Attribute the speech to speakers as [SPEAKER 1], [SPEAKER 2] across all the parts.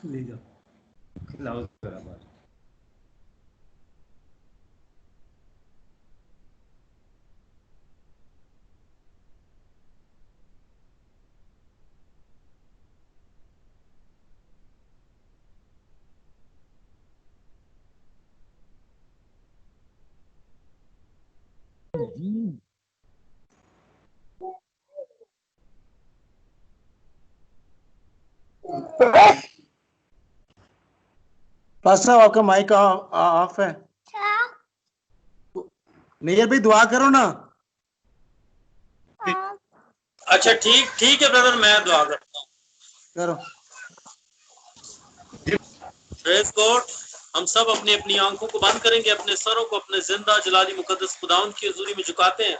[SPEAKER 1] ले जाओ, खिलाओ जरा बाहर। पास्टर साहब आपका माइक ऑफ है। नहीं भाई दुआ करो ना।
[SPEAKER 2] अच्छा ठीक है ब्रदर, मैं दुआ करता हूँ।
[SPEAKER 1] करो।
[SPEAKER 2] Praise God. हम सब अपनी अपनी आंखों को बंद करेंगे, अपने सरों को अपने जिंदा जलाली मुकद्दस खुदावंद की हुजूरी में झुकाते हैं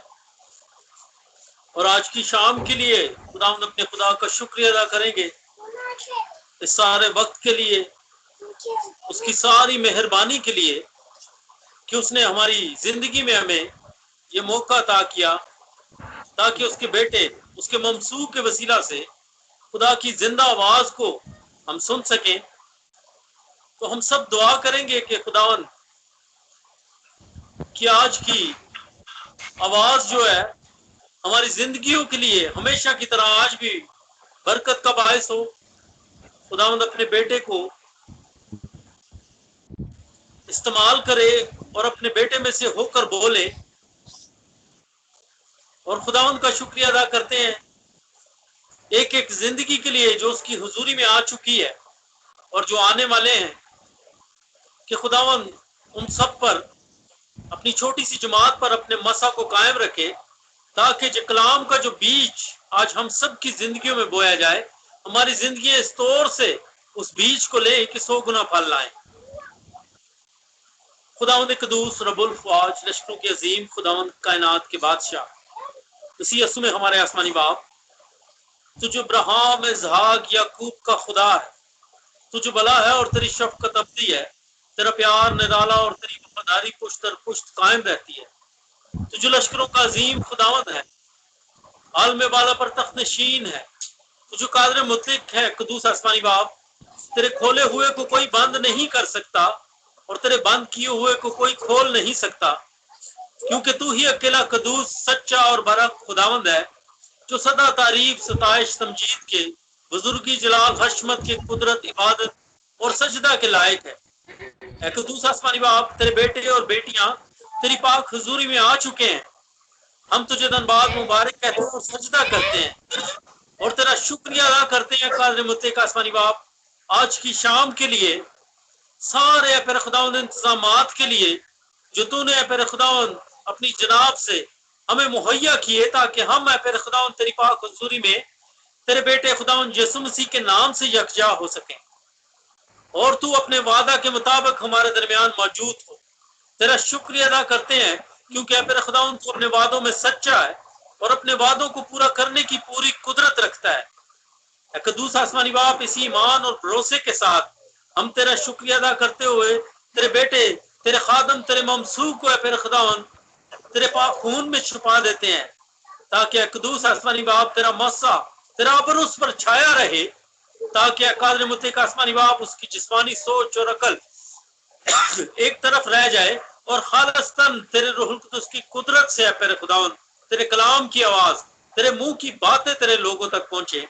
[SPEAKER 2] और आज की शाम के लिए खुदावंद अपने खुदा का शुक्रिया अदा करेंगे इस सारे वक्त के लिए, उसकी सारी मेहरबानी के लिए कि उसने हमारी जिंदगी में हमें ये मौका अता किया ताकि उसके बेटे उसके ममसू के वसीला से खुदा की जिंदा आवाज को हम सुन सकें। तो हम सब दुआ करेंगे कि खुदावन की आज की आवाज जो है हमारी जिंदगियों के लिए हमेशा की तरह आज भी बरकत का बायस हो। खुदावंद अपने बेटे को इस्तेमाल करे और अपने बेटे में से होकर बोले, और खुदावंद का शुक्रिया अदा करते हैं एक एक जिंदगी के लिए जो उसकी हुजूरी में आ चुकी है और जो आने वाले हैं, कि खुदावंद उन सब पर अपनी छोटी सी जमात पर अपने मसा को कायम रखे ताकि जो कलाम का जो बीज आज हम सब की जिंदगियों में बोया जाए, हमारी जिंदगी इस तौर से उस बीज को ले कि 100 गुना फल लाए। खुदावंद कदूस रब्बुल फ़ौज लश्करों के अजीम खुदावंद कायनात के बादशाह इसी यसु में हमारे आसमानी बाप, तू जो इब्राहिम इसहाक याकूब का खुदा है, तू जो भला है और तेरी शफकत अब्दी है, तेरा प्यार निराला और तेरी वफादारी पुश्त दर पुश्त कायम रहती है। तू जो लश्करों का अजीम खुदावंद है, आलम वाला पर तख्त नशीन है, तू जो कादिर मुतलक है कदूस आसमानी बाप, तेरे खोले हुए को कोई बंद नहीं कर सकता और तेरे बंद किए हुए को कोई खोल नहीं सकता, क्योंकि तू ही अकेला कदूस सच्चा और बरक खुदावंद है जो सदा तारीफ सताइश तमजीद के बुजुर्गी जलाल हशमत के कुदरत इबादत और सजदा के लायक है। ऐ कदूस आसमानी बाप, तेरे बेटे और बेटियां तेरी पाक हुजूरी में आ चुके हैं। हम तुझे धन्यवाद मुबारक कहते हैं और सजदा करते हैं और तेरा शुक्रिया अदा करते हैं कादिर मुतलक आसमानी बाप, आज की शाम के लिए, सारे फिर खुदावंद इंतजामात के लिए जो तूने फिर खुदावंद अपनी जनाब से हमें मुहैया किए ताकि हम फिर खुदावंद तेरी पाक हुजूरी में तेरे बेटे खुदावंद यीशु मसीह के नाम से यकजा हो सके और तू अपने वादा के मुताबिक हमारे दरमियान मौजूद हो। तेरा शुक्रिया अदा करते हैं क्योंकि फिर खुदावंद तू अपने वादों में सच्चा है और अपने वादों को पूरा करने की पूरी कुदरत रखता है। कदूस आसमानी बाप, इसी ईमान और भरोसे के साथ हम तेरा शुक्रिया अदा करते हुए तेरे बेटे तेरे खादम तेरे ममसू को फिर खुदावंद तेरे पाक खून में छुपा देते हैं ताकि कदूस आसमानी बाप तेरा मस्सा तेरा अबर उस पर छाया रहे, ताकि कादिर मुतलक आसमानी बाप उसकी जिस्मानी सोच और अकल एक तरफ रह जाए और खालिस्तन तेरे रूहुल कुद्दूस की कुदरत से फिर खुदावंद तेरे कलाम की आवाज तेरे मुंह की बातें तेरे लोगों तक पहुंचे,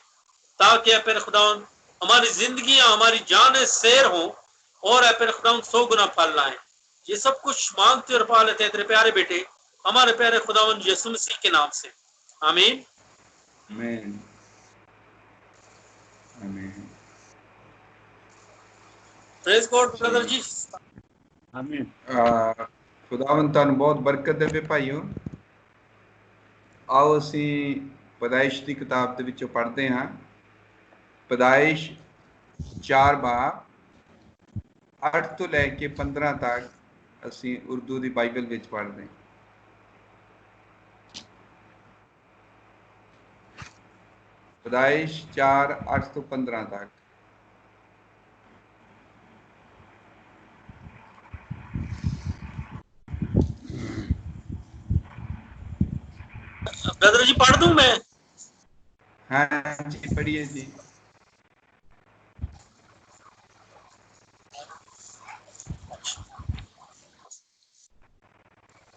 [SPEAKER 2] ताकि फिर खुदावंद हमारी जिंदगियां हमारी जानें सैर हों और फिर खुदावंद 100 गुना फल लाएं। ये सब कुछ मांगते और पा लेते हैं तेरे प्यारे बेटे हमारे प्यारे खुदावंद यीशु मसीह के नाम से, आमीन।
[SPEAKER 3] आमीन आमीन।
[SPEAKER 2] प्रेज गॉड ब्रदर जी।
[SPEAKER 1] आमीन।
[SPEAKER 3] खुदावंद ਤੁਹਾਨੂੰ बहुत बरकत देवे भाईओ। आओ असी पैदाइश की किताब ਦੇ ਵਿੱਚੋਂ पढ़ते हाँ। पैदाइश 4 बाब 8 ਤੋਂ ਲੈ ਕੇ 15 तक ਅਸੀਂ उर्दू ਦੀ बाइबल ਵਿੱਚ पढ़ते हैं। पैदाइश 4 8 ਤੋਂ 15 तक।
[SPEAKER 2] ब्रदर जी पढ़ दूं मैं?
[SPEAKER 3] हाँ जी पढ़िए जी।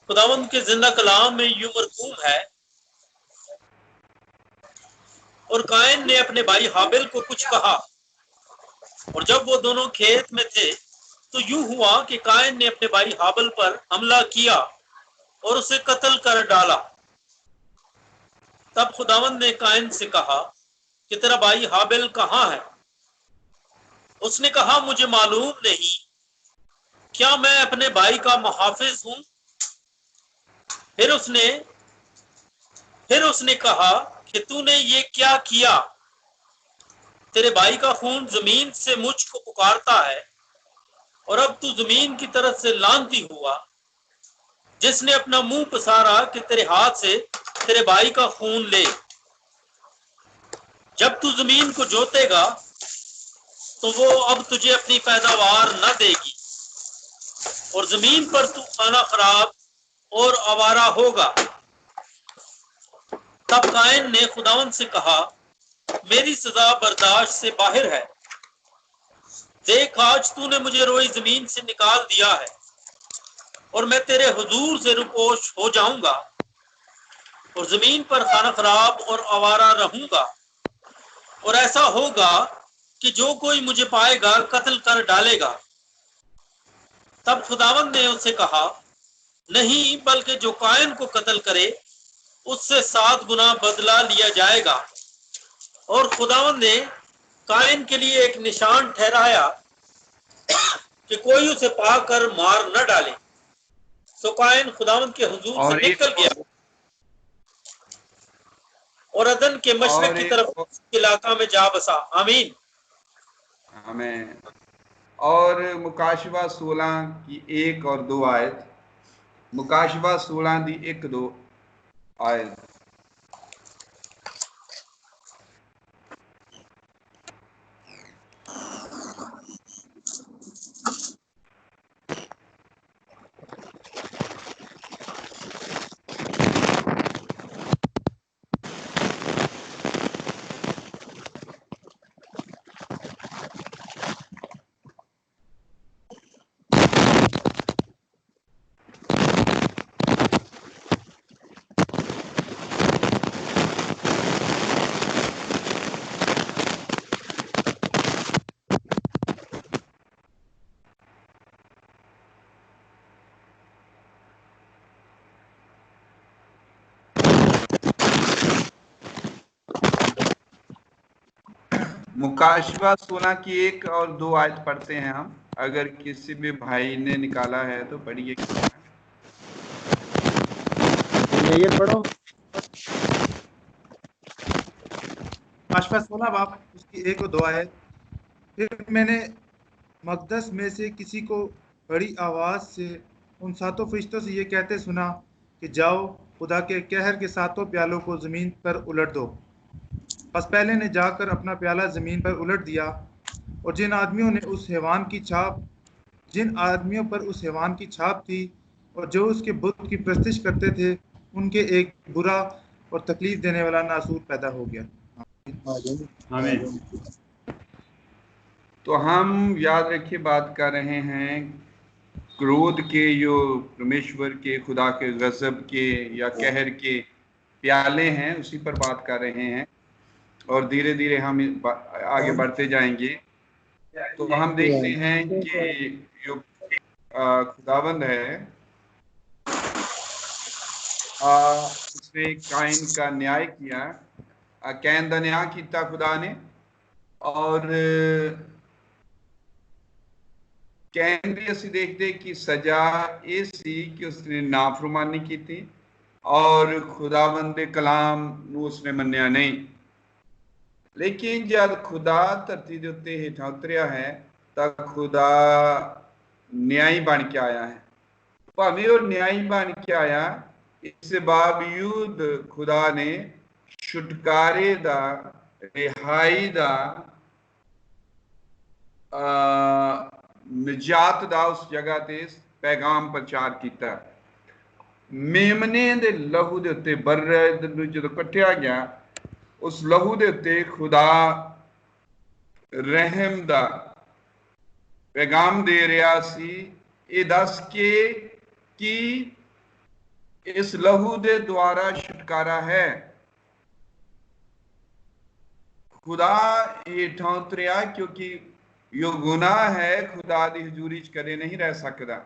[SPEAKER 2] खुदावंद के जिंदा कलाम में यूं मरकूम है, और कायन ने अपने भाई हाबिल को कुछ कहा, और जब वो दोनों खेत में थे तो यूं हुआ कि कायन ने अपने भाई हाबिल पर हमला किया और उसे कत्ल कर डाला। तब खुदावंद ने कायन से कहा कि तेरा भाई हाबिल कहाँ है? उसने कहा, मुझे मालूम नहीं, क्या मैं अपने भाई का मुहाफिज हूं? फिर उसने कहा कि तूने ये क्या किया? तेरे भाई का खून जमीन से मुझको पुकारता है, और अब तू जमीन की तरफ से लानती हुआ, जिसने अपना मुंह पसारा कि तेरे हाथ से तेरे भाई का खून ले। जब तू जमीन को जोतेगा तो वो अब तुझे अपनी पैदावार न देगी, और जमीन पर तू खाना खराब और आवारा होगा। तब कायन ने खुदावंद से कहा, मेरी सजा बर्दाश्त से बाहर है। देख, आज तूने मुझे रोई जमीन से निकाल दिया है, और मैं तेरे हुजूर से रुपोश हो जाऊंगा, और जमीन पर खाना खराब और आवारा रहूंगा। और ऐसा होगा कि जो कोई मुझे पाएगा कत्ल कर डालेगा। तब खुदावंद ने उससे कहा, नहीं, बल्कि जो कायन को कत्ल करे उससे 7 गुना बदला लिया जाएगा। और खुदावंद ने कायन के लिए एक निशान ठहराया कि कोई उसे पाकर मार न डाले। सो कायन खुदावंद के हुजूर से
[SPEAKER 3] और
[SPEAKER 2] निकल गया और अदन के मशरक की तरफ इलाका में जा बसा। आमीन।
[SPEAKER 3] हमें और मुकाशवा 16 की 1 और 2 आयत, मुकाशवा 16 की 1-2 आयत। मुकाशवा 16 की 1 और 2 आयत पढ़ते हैं हम। अगर किसी भी भाई ने निकाला है तो पढ़िए।
[SPEAKER 1] ये पढ़ो।
[SPEAKER 4] मुकाशवा 16 बाब उसकी 1 और 2 आयत। फिर मैंने मकदस में से किसी को बड़ी आवाज से उन 7 फरिश्तों से ये कहते सुना कि जाओ, खुदा के कहर के 7 प्यालों को जमीन पर उलट दो। बस पहले ने जाकर अपना प्याला जमीन पर उलट दिया, और जिन आदमियों पर उस हैवान की छाप थी और जो उसके बुत की प्रस्तिश करते थे, उनके एक बुरा और तकलीफ देने वाला नासूर पैदा हो गया।
[SPEAKER 3] आमीन। तो हम याद रखिए बात कर रहे हैं क्रोध के, जो परमेश्वर के, खुदा के गजब के या कहर के प्याले हैं, उसी पर बात कर रहे हैं। और धीरे धीरे हम आगे बढ़ते जाएंगे। तो हम देखते हैं कि जो खुदाबंद है, उसने कायन का न्याय किया। कैन का न्याय किया खुदा ने, और कैन भी ਅਸੀਂ देखते कि सजा ये सी कि उसने नाफरमानी की थी और खुदावंद दे कलाम ਨੂੰ उसने ਮੰਨਿਆ नहीं। लेकिन जब खुदा धरती के उत्ते हेठा उतरिया है तो खुदा न्यायी बन के आया है। भावें वो न्यायी बन के आया, इस बावजूद खुदा ने छुटकारे दा, रिहाई दा, निजात दा उस जगह ते पैगाम प्रचार किया। मेमने दे लहू दे उत्ते बरद नूं जदों कट्टिया गया, उस लहू दे उत्ते खुदा रहम दा पैगाम दे रहा सी, ये दस के कि इस लहू दे द्वारा छुटकारा है। खुदा हेठों उतरिया क्योंकि यो गुनाह है खुदा दी हजूरी च कदे नहीं रह सकता।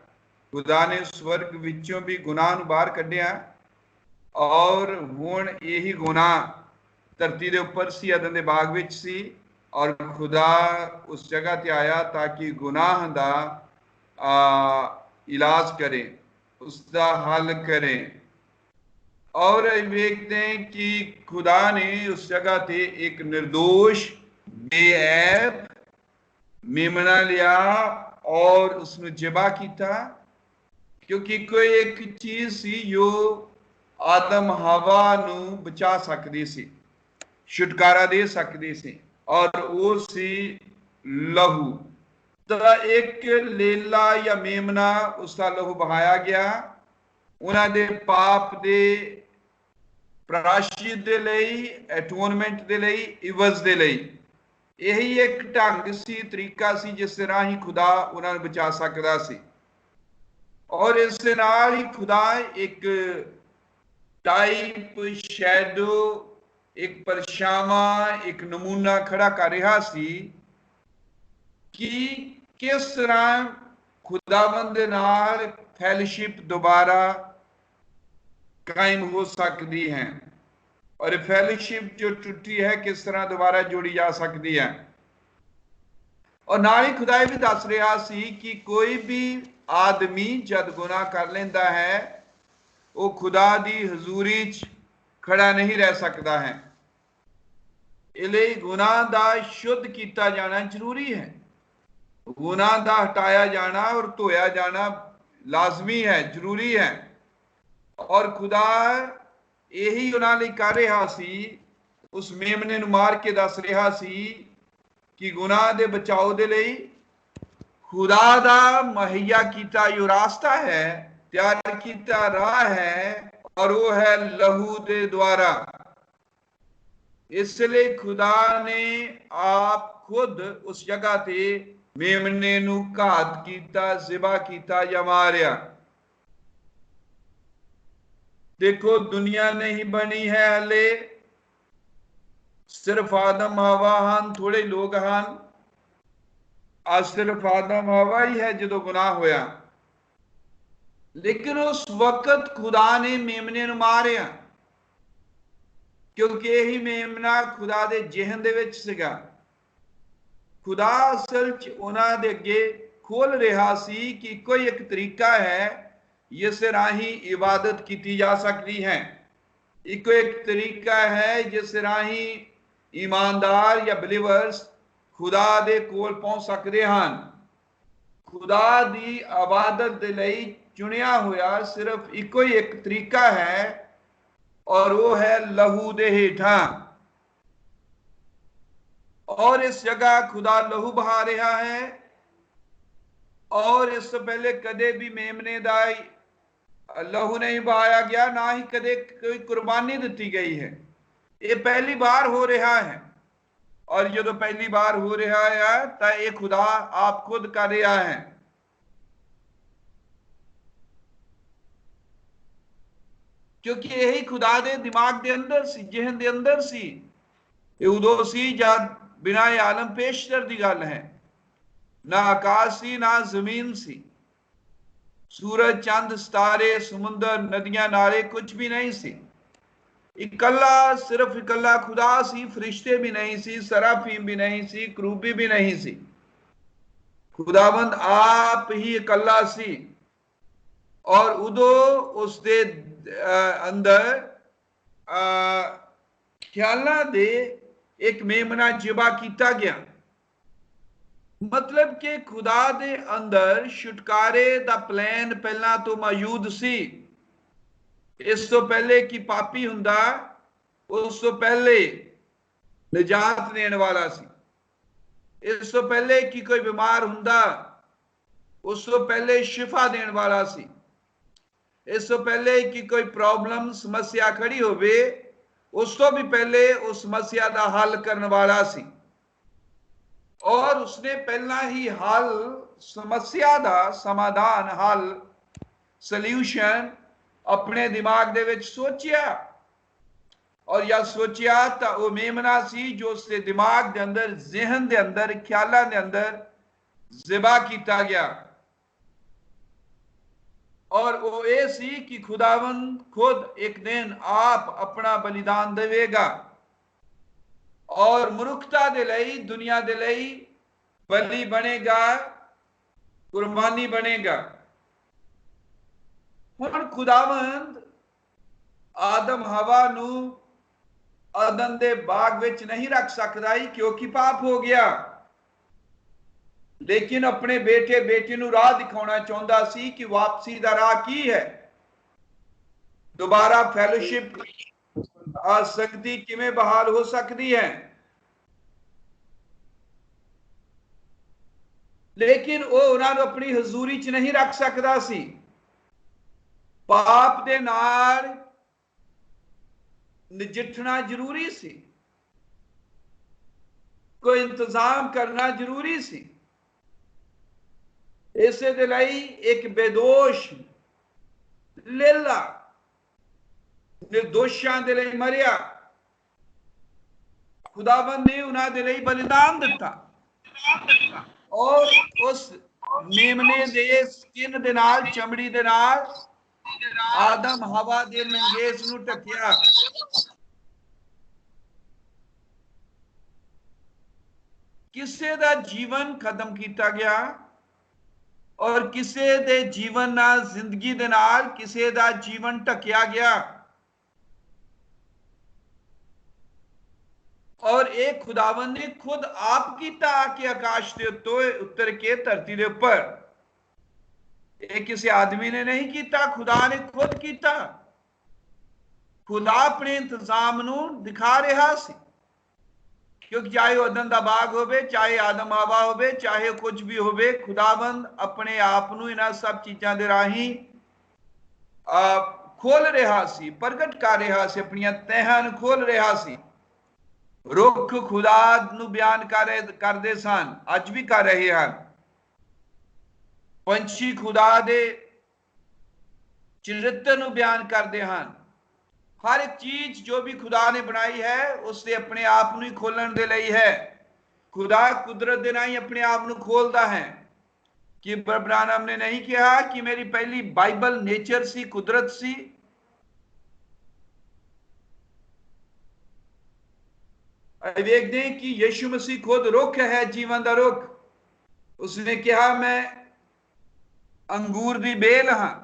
[SPEAKER 3] खुदा ने स्वर्ग विचों भी गुनाह नूं बाहर कढ़िया और हुण यही गुनाह धरती दे उपर सी, अदन दे बाग विच सी, और खुदा उस जगह ते आया ताकि गुनाह दा इलाज करे, उसका हल करे। और देखते हैं कि खुदा ने उस जगह पे एक निर्दोष बेऐब मेमना लिया और उसने जबा किया, क्योंकि कोई एक चीज सी जो आदम हवा नू बचा सकती सी, छुटकारा दे सकती सी, और वो सी लहू। तो एक लेला या मेमना उसका लहू बहाया गया उन्हां दे पाप दे प्रायश्चित दे लई, एटोनमेंट दे लई, इवज दे लई। यही एक ढंग सी, तरीका सी जिस राही खुदा उन्हां नूं बचा सकदा सी। और इस दे नाल ही खुदा एक टाइप, शैडो, एक परछावा, एक नमूना खड़ा कर रहा सी कि किस तरह खुदाबंद दे नाल फैलोशिप दोबारा कायम हो सकती है, और फैलोशिप जो टूटी है किस तरह दोबारा जोड़ी जा सकती है। और नाल ही खुदा भी दस रहा सी कि कोई भी आदमी जब गुनाह कर लेंदा है वो खुदा दी हजूरी च खड़ा नहीं रह सकता है। इसलिए गुनाह दा शुद्ध किया जाना जरूरी है, गुनाह दा हटाया जाना और धोया जाना लाजमी है, जरूरी है। और खुदा यही उन्हां लई कर रहा सी, उस मेमने नूं मार के दस रहा सी कि गुनाह दे बचाओ दे लई खुदा दा मुहैया किया जो रास्ता है, तैयार किया राह है, और वो है लहू दे द्वारा। इसलिए खुदा ने आप खुद उस जगह ते मेमने नूं घात किया, ज़िबा किया या मारिया। देखो दुनिया नहीं बनी है हले, सिर्फ आदम हवा हन, थोड़े लोग हन। आज सिर्फ आदम हवा ही है जो गुनाह होया, लेकिन उस वक्त खुदा ने मेमने नूं मारिया क्योंकि यही मेमना खुदा दे जहन दे विच सीगा। खुदा असल च उन्हां दे अगे खोल रहा सी कि कोई एक तरीका है जिस राही इबादत की जा सकती है, इको एक तरीका है जिस राही ईमानदार या बिलीवर्स खुदा दे कोल पहुंच सकते हैं। खुदा दी इबादत दे लई चुनिया होया सिर्फ इको ही एक तरीका है, और वो है लहू दे हेठा। और इस जगह खुदा लहू बहा रहा है, और इससे पहले कदे भी मेमने दा लहू नहीं बहाया गया, ना ही कदे कोई कुर्बानी दी गई है। ये पहली बार हो रहा है, और जो पहली बार हो रहा है तो ये खुदा आप खुद कर रहा है। क्योंकि यही खुदा दे दिमाग दे अंदर सी, जहन दे अंदर सी। ये उदो सी जब बिना आलम पेशतर दी गल है, ना आकाश सी ना जमीन सी, सूरज चंद सितारे समुंदर नदियां नाले कुछ भी नहीं सी। इकल्ला, सिर्फ इकल्ला खुदा सी, फरिश्ते भी नहीं सी, सराफीम भी नहीं सी, क्रूबी भी नहीं सी। खुदाबंद आप ही इकल्ला सी, और उदो उसके अंदर ख्याला दे एक मेमना जिबा किया गया। मतलब कि खुदा दे अंदर छुटकारे दा प्लान पहला तो मौजूद सी। इस तो पहले कि पापी हुंदा, उस तो पहले निजात देने वाला सी। इस तो पहले कि कोई बीमार हुंदा, उस तो पहले शिफा देने वाला सी। इस तो पहले कि कोई प्रॉब्लम समस्या खड़ी होवे, उस तो भी पहले उस समस्या का हल करने वाला सी। और उसने पहला ही हल, समस्या का समाधान, हल, सल्यूशन अपने दिमाग दे विच सोचिया और या सोचिया तो वह मेमना सी जो उसके दिमाग के अंदर, जहन के अंदर, ख्यालों के अंदर ज़िबा किया गया। और वो ये सी कि खुदावंद खुद एक दिन आप अपना बलिदान देवेगा और मनुखता दे लई, दुनिया दे लई बलि बनेगा, कुर्बानी बनेगा। हुण खुदावंद आदम हवा नू अदन दे बाग विच नहीं रख सकता ही क्योंकि पाप हो गया, लेकिन अपने बेटे बेटी नू राह दिखाना चाहता सी कि वापसी का राह की है, दोबारा फैलोशिप आ सकती किवें बहाल हो सकती है। लेकिन वो उन्होंने अपनी हजूरी च नहीं रख सकता सी। पाप दे नाल नजिठना जरूरी सी, कोई इंतजाम करना जरूरी सी। इसे दे लई एक बेदोश लेला निर्दोषां दे लई मरिया, खुदावंद ने उन्हां दे लई बलिदान दिता और उस मेमने दे स्किन दे नाल, चमड़ी दे नाल आदम हवा दे नंगेस नू ढकिया। किसे दा जीवन खत्म किया गया और किसे दे जीवन नाल, जिंदगी दे नाल किसे दा जीवन ढकिया गया। और एक खुदावंद ने खुद आप कीता आके आकाश के उतर के धरती के ऊपर। एक किसी आदमी ने नहीं किया, खुदा ने खुद किया। खुदा अपने इंतजाम नू दिखा रहा सी, क्योंकि चाहे अदन दा बाग होवे, चाहे आदम हवा होवे, चाहे कुछ भी होवे, खुदावंद अपने आप नू इन्हां सब चीज़ां दे राही खोल रहा सी, प्रगट कर रहा सी, अपनी तहां नू खोल रहा सी। रुख खुदा नू बयान करते सन, अज भी कर रहे हैं। पंछी खुदा दे चरित्र नू बयान करते हैं। हर एक चीज जो भी खुदा ने बनाई है उससे अपने आप नू खोलने दे लई है। खुदा कुदरत दे नाल अपने आप नू खोलता है। कि ब्रानम ने नहीं कहा कि मेरी पहली बाइबल नेचर सी, कुदरत सी। देखते हैं कि यीशु मसीह खुद रुख है, जीवन का रुख। उसने कहा मैं अंगूर दी बेल हाँ,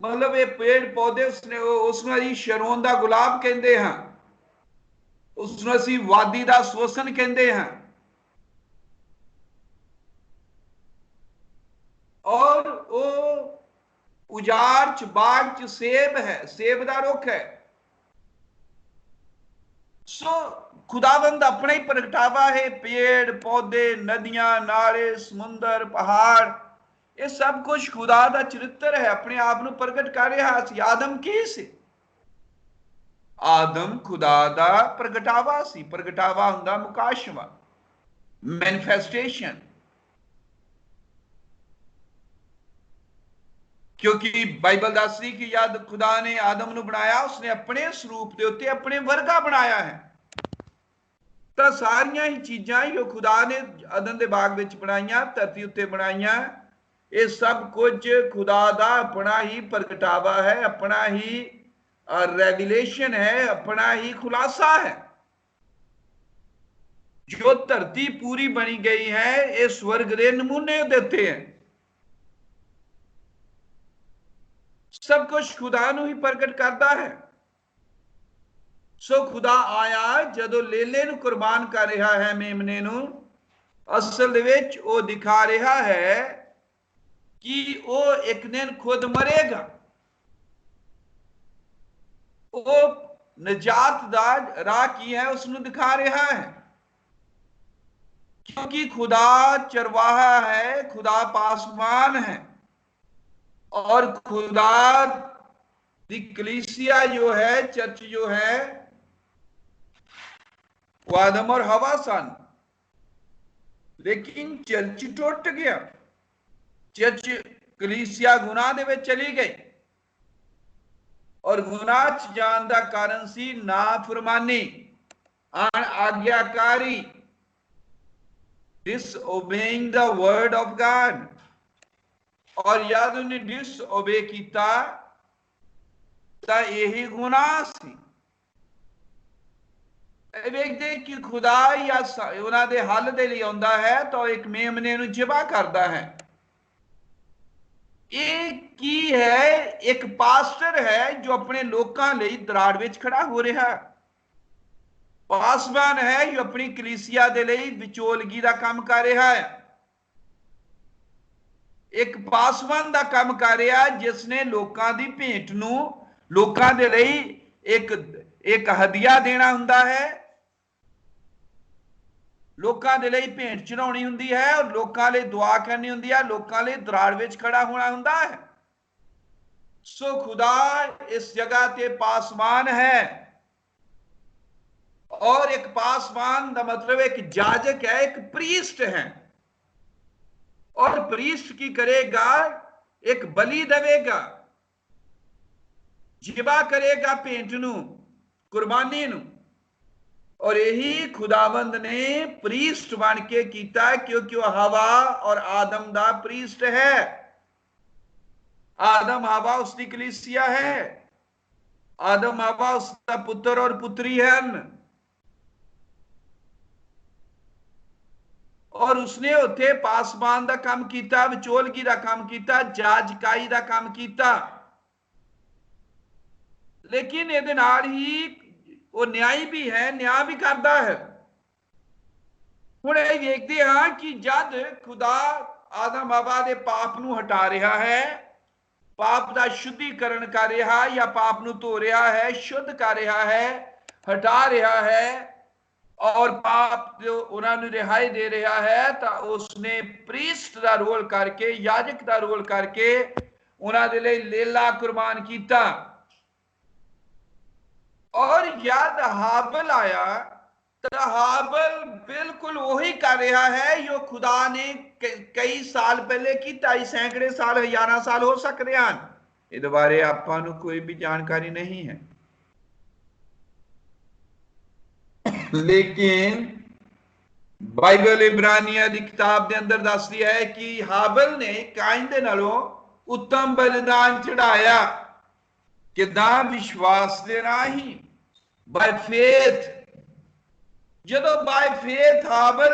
[SPEAKER 3] मतलब ये पेड़ पौधे उसने शरोन दा गुलाब कहते हैं, उसने असी वादी दा सोसन कहते हैं। और वो उजाड़ च बाग च सेब है, सेब दा रुख है। सो खुदावंद अपने ही प्रगटावा है। पेड़ पौधे, नदियां, नाले, समुंदर, पहाड़, ये सब कुछ खुदा दा चरित्र है, अपने आप नू प्रगट कर रहा सी। आदम की सी? आदम खुदा दा प्रगटावा सी। प्रगटावा हुंदा मुकाशवा, मैनिफेस्टेशन। क्योंकि बाइबल दसदी कि जद खुदा ने आदम नू बनाया, उसने अपने स्वरूप के उत्ते अपने वर्गा बनाया है। तो सारिया ही चीज़ां जो खुदा ने अदन दे बाग विच बनाईयां, धरती उत्ते बनाईयां, ये सब कुछ खुदा दा अपना ही प्रगटावा है, अपना ही रेवलेशन है, अपना ही खुलासा है। जो धरती पूरी बनी गई है, ये स्वर्ग के नमूने देते हैं। सब कुछ खुदा नू ही प्रगट करता है। सो खुदा आया जदों लेले नू कुर्बान कर रहा है, मेमने नू, असल दे विच वो दिखा रहा है कि वो एक दिन खुद मरेगा। वो निजात दा राह की है उसनू दिखा रहा है। क्योंकि खुदा चरवाहा है, खुदा पासवान है, और खुदा दी कलीसिया जो है, चर्च जो है, वो आदम और हवा सन। लेकिन चर्च टूट गया। चर्च कलीसिया गुनाह दे विच चली गई और गुनाह च जाण दा कारण सी नाफरमानी, अनाज्ञाकारी, disobeying the word of God। और जद उन्हें डिसओबे किया तो यही गुनाह सी। वेखते कि खुदा या उन्होंने हल दे लिए आंदा है तो एक मेमने नूं जिबा करता है। एक की है, एक पास्टर है जो अपने लोकां लई दराड़ विच खड़ा हो रहा है। पासवान है जो अपनी कलीसिया दे लई विचोलगी दा काम कर रहा है। एक पासवान दा काम कर रहा जिसने लोकां दी भेंट नूं लोकां दे लई एक हदिया देना हुंदा है, लोकां दे लई भेंट चढ़ाउणी हुंदी है और लोकां लई दुआ करनी हुंदी है, लोकां लई दराड़ विच खड़ा होना हुंदा है। सो खुदा इस जगह ते पासवान है, और एक पासवान का मतलब एक जाजक है, एक प्रीस्ट है। और प्रीस्ट की करेगा, एक बलि देवेगा, जिबा करेगा भेंट नूं, कुर्बानी नूं। और यही खुदावंद ने प्रीस्ट बन के कीता क्योंकि वह हवा और आदम दा प्रीस्ट है। आदम हवा उसकी कलीसिया है, आदम हवा उसका पुत्र और पुत्री हैं। और उसने उत्थे पासवान दा काम कीता, विचोलगी दा काम कीता, जाजकाई दा काम कीता। लेकिन इहदे नाल ही वो न्यायी भी है, न्याय भी करता है। हुण ये देखते हैं कि जद खुदा आदम हवा दे पाप नूं हटा रहा है, पाप दा शुद्धिकरण कर रहा या पाप नूं धो रहा है, शुद्ध कर रहा है, हटा रहा है और पाप जो उन्होंने रिहाई दे रहा है, तो उसने प्रीस्ट का रोल करके, याजक का रोल करके उन्होंने लिए लेला कुर्बान किया। और जब हाबिल आया तो हाबिल बिल्कुल वही कर रहा है जो खुदा ने कई साल पहले किया। सैकड़े साल, हजारों साल हो सकते हैं, इस बारे आपां नूं कोई भी जानकारी नहीं है। लेकिन बाइबल इब्रानिया की किताब के अंदर दसदी है कि हाबिल ने काइन दे नालों उत्तम बलिदान चढ़ाया कि ना विश्वास दे राही, बाय फेथ। जदों बाय फेथ हाबिल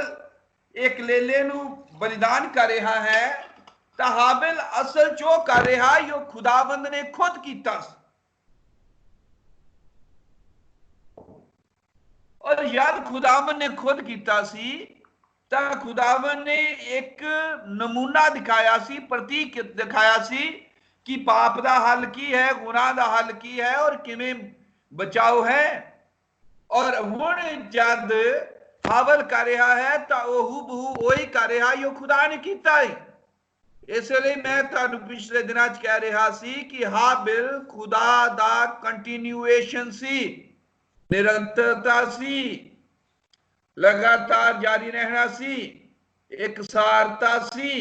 [SPEAKER 3] एक लेले नूं बलिदान कर रहा है तो हाबिल असल चो कर रहा जो खुदावंद ने खुद किया। और याद खुदावन ने खुद किया सी तो खुदावन ने एक नमूना दिखाया सी, प्रतीक दिखाया सी कि पाप का हल की है, गुनाह का हल की है और किवें बचाव है। और हुण जद हाबिल कर रहा है तो हूबहू वही कर रहा जो खुदा ने किया है। इसलिए मैं तुहानू पिछले दिनों कह रहा सी कि हाबिल खुदा दा कंटिन्यूएशन सी, निरंतरता सी, लगातार जारी रहना सी, एक सारता सी।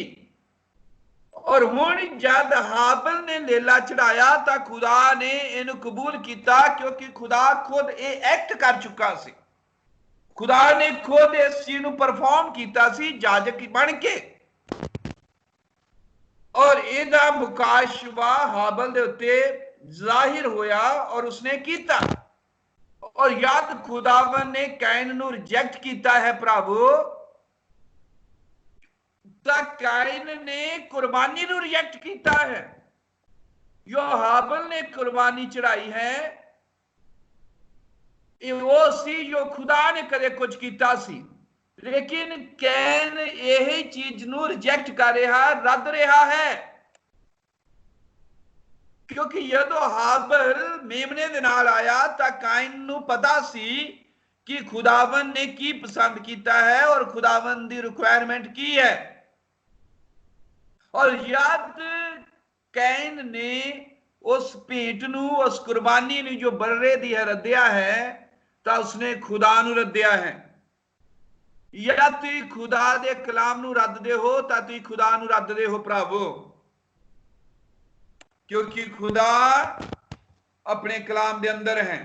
[SPEAKER 3] और हुण जद हाबिल ने लेला चढ़ाया तो खुदा ने इन्हू कबूल किया क्योंकि खुदा खुद ये एक्ट कर चुका सी। खुदा ने खुद इस चीज नूं परफॉर्म किया सी जाजक बन के। और इहदा मुकाशवा हाबिल दे उत्ते जाहिर होया और उसने किया। और याद खुदावन ने कैन नूं रिजेक्ट किया है प्रभु, तो कैन ने कुर्बानी नूं रिजेक्ट किया है। जो हाबिल ने कुर्बानी चढ़ाई है वो सी जो खुदा ने कदे कुछ किया सी। लेकिन कैन यही चीज नूं रिजेक्ट कर रहा, रद्द रहा है, क्योंकि जदों हाबिल मेमने दे नाल आया तो काइन नूं पता सी कि खुदावन ने की पसंद किया है और खुदावन दी रिक्वायरमेंट की है। और याद कैन ने उस भेंट नूं, उस कुर्बानी नूं जो बर्रे दी है रद्दिया है तो उसने खुदा नूं रद्दिया है। या तुसीं खुदा दे कलाम नूं रद्ददे हो तो तुसीं खुदा नूं रद्ददे हो प्रभु। क्योंकि खुदा अपने कलाम के अंदर है।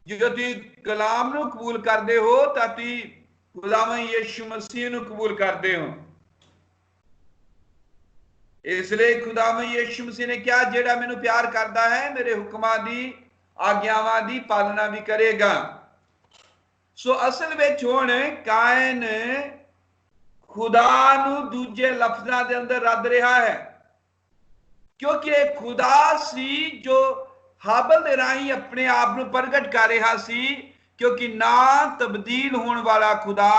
[SPEAKER 3] जो तुम कलाम नूं कबूल करते हो तो तुम खुदावन यीशु मसीह नूं कबूल करते हो। इसलिए खुदावन यीशु मसीह ने कहा, जेड़ा मैनू प्यार करता है मेरे हुक्मां दी आग्यावां दी पालना भी करेगा। सो असल विच हुण कायन खुदा नूं दूजे लफ्जां दे अंदर रद रहा है, क्योंकि खुदा सी जो हाबल दे राही अपने आप नूं प्रगट कर रहा सी, क्योंकि ना तब्दील होने वाला खुदा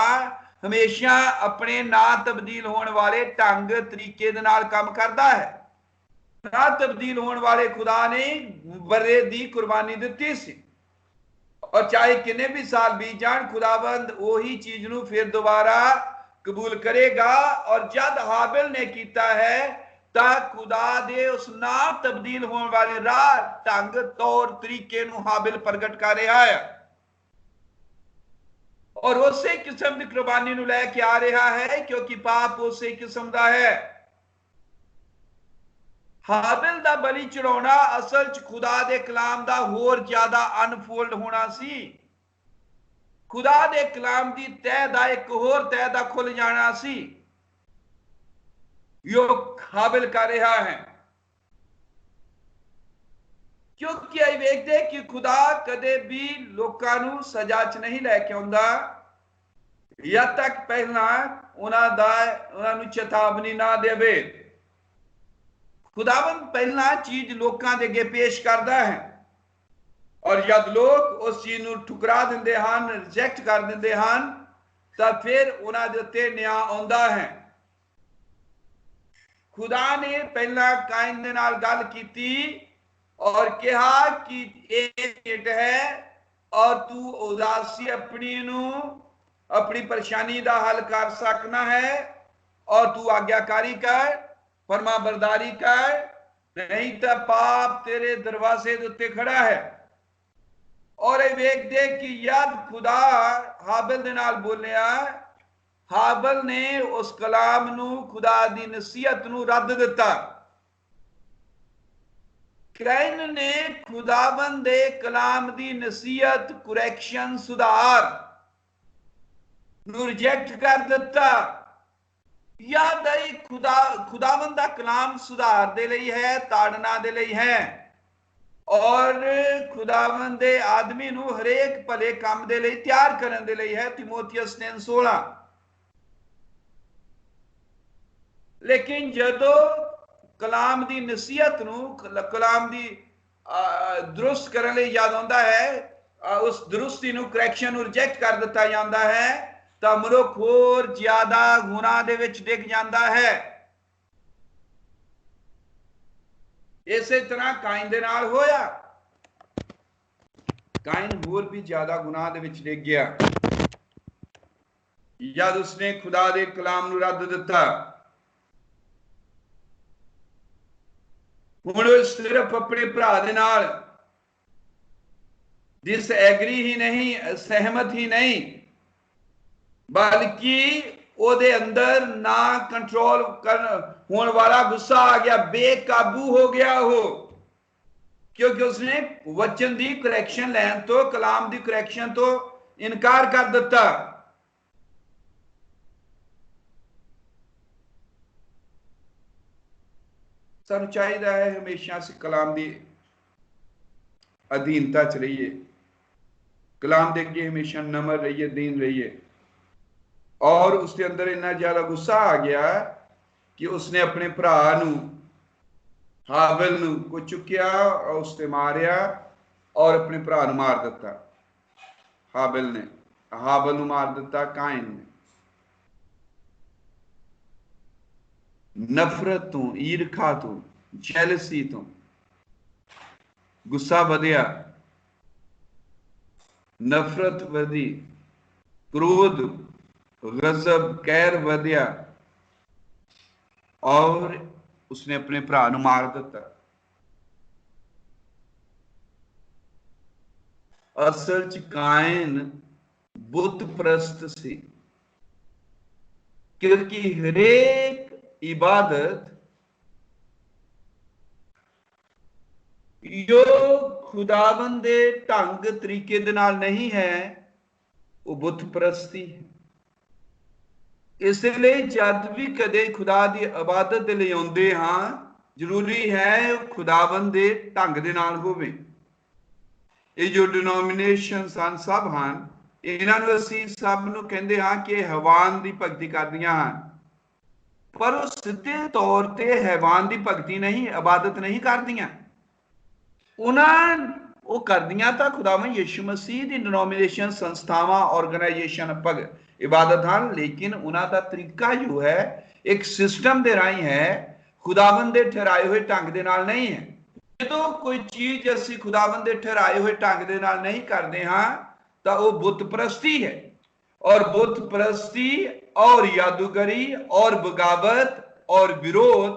[SPEAKER 3] हमेशा अपने ना तब्दील होने वाले ढंग तरीके दे नाल काम करता है। ना तब्दील होने वाले खुदा ने बरे दी कुर्बानी दी सी, और चाहे किन्ने भी साल बीत जान खुदाबंद वही चीज नूं फिर दोबारा कबूल करेगा। और जब हाबिल ने किया है ता खुदा दे उस ना तब्दील होने वाले राह ढंग तौर तरीके नूं हाबिल प्रगट कर रहा है, और उसे किस्म की कुर्बानी नूं लेके आ रहा है, क्योंकि पाप उसे किस्म दा है। हाबिल दा बलि चढ़ाना असल च खुदा दे कलाम दा होर ज्यादा अनफोल्ड होना सी। खुदा दे कलाम दी तह दा एक होर तह दा खुल जाना सी, यो हाबिल कर रहा है। क्योंकि असीं वेखदे कि खुदा कदे भी लोकां नूं सजा च नहीं लैके आउंदा जद तक पहला उन्हां नूं चेतावनी ना देवे। खुदावन पहला चीज लोकां दे अगे पेश करदा है, और जब लोग उस चीज नूं ठुकरा दिंदे हन, रिजेक्ट कर दिंदे हन, तां फिर उन्हां दे उत्ते न्याय आउंदा है। खुदा ने पहला कायन दे नाल गल कीती और कहा कि एक है और तू उदासी अपनी परेशानी का हल कर सकना है, और तू आज्ञाकारी कर, फरमा बरदारी कर, नहीं तो पाप तेरे दरवाजे के उत्ते खड़ा है। और ये वेख दे कि यद खुदा हाबिल दे नाल बोलिया, हाबिल ने उस कलाम नूं खुदा दी नसीहत नूं रद्द दिता। कैन ने खुदाबंद दे कलाम दी नसीहत, कुरैक्शन, सुधार नूं रिजेक्ट कर दिता। याद आई खुदाबंद दा कलाम सुधार दे लई है, ताड़ना दे लई है, और खुदाबंद दे आदमी नूं हरेक भले काम दे लई तैयार करन दे लई है। तीमोथियस 3:16। लेकिन जदों कलाम दी नसीहत नूं, कलाम दी दुरुस्त करने लई याद आउंदा है, उस दुरुस्ती नूं, करैक्शन नूं रिजेक्ट कर दिता जाता है, तां मनुख होर ज्यादा गुनाह दे विच डिग जाता है। इसे तरह कायन दे नाल होया। कायन होर भी ज्यादा गुनाह दे विच डिग गया जद उसने खुदा दे कलाम नूं रद्द दिता। हुण सिर्फ अपने भरा दे नाल डिसएग्री ही नहीं, सहमत ही नहीं, बल्कि ओदे अंदर ना कंट्रोल कर होने वाला गुस्सा आ गया, बेकाबू हो गया हो, क्योंकि उसने वचन दी करैक्शन लैन तो, कलाम दी करैक्शन तो इनकार कर दिता। सानू चाहिए है हमेशा असीं कलाम दी अधीनता च रहिए, कलाम दे अगे हमेशा नम्र रहिए, दीन रहिए। और उसके अंदर इतना ज्यादा गुस्सा आ गया कि उसने अपने भरा नूं, हाबिल नूं को चुकिया और उसते मारिया और अपने भरा नूं मार दिता। हाबिल नूं मार दिता कायन ने। नफरत तो, ईरखा तो, जैलसी तो गुस्सा वधिया, नफरत वधी, क्रोध, गजब, कैर वधिया, और उसने अपने भरा नूं मार दिता। असल च कायन बुत परस्त सी, क्योंकि हरेक इबादत ਜੋ ਖੁਦਾਵੰਦ ਦੇ ਢੰਗ ਤਰੀਕੇ ਦੇ ਨਾਲ ਨਹੀਂ ਹੈ ਉਹ ਬੁੱਤ ਪ੍ਰਸਤੀ ਹੈ। ਇਸ ਲਈ ਜਦ ਵੀ ਕਦੇ ਖੁਦਾ ਦੀ ਇਬਾਦਤ ਦੇ ਲਈ ਆਉਂਦੇ ਹਾਂ ਜ਼ਰੂਰੀ ਹੈ ਖੁਦਾਵੰਦ ਦੇ ਢੰਗ ਦੇ ਨਾਲ ਹੋਵੇ। ਇਹ ਜੋ ਡਿਨੋਮੀਨੇਸ਼ਨ ਸਭ ਹਨ ਇਹਨਾਂ ਨੂੰ ਅਸੀਂ ਸਭ ਨੂੰ ਕਹਿੰਦੇ ਹਾਂ ਕਿ ਹੈਵਾਨ ਦੀ ਭਗਤੀ ਕਰਦੀਆਂ ਹਨ, ਪਰ ਉਹ ਸਿੱਧੇ ਤੌਰ ਤੇ ਹੈਵਾਨ ਦੀ ਭਗਤੀ ਨਹੀਂ, ਇਬਾਦਤ ਨਹੀਂ ਕਰਦੀਆਂ। ਉਹ ਕਰਦੀਆਂ ਤਾਂ ਖੁਦਾਵੰਦ ਯਿਸੂ ਮਸੀਹ ਦੀ ਡਿਨੋਮੀਨੇਸ਼ਨ ਸੰਸਥਾਵਾਂ ਆਰਗੇਨਾਈਜੇਸ਼ਨ ਇਬਾਦਤ ਹਨ, ਲੇਕਿਨ ਉਹਨਾਂ ਦਾ ਤਰੀਕਾ ਜੋ ਹੈ ਇੱਕ ਸਿਸਟਮ ਦੇ ਰਾਹੀਂ ਹੈ, ਖੁਦਾਵੰਦ ਦੇ ਠਹਿਰਾਏ ਹੋਏ ਢੰਗ ਦੇ ਨਾਲ ਨਹੀਂ ਹੈ। ਜਦੋਂ ਕੋਈ ਚੀਜ਼ ਅਸੀਂ ਖੁਦਾਵੰਦ ਦੇ ਠਹਿਰਾਏ ਹੋਏ ਢੰਗ ਦੇ ਨਾਲ ਨਹੀਂ ਕਰਦੇ ਹਾਂ ਤਾਂ ਉਹ ਬੁੱਤ ਪ੍ਰਸਤੀ ਹੈ। और बुत परस्ती और जादूगरी और बगावत और विरोध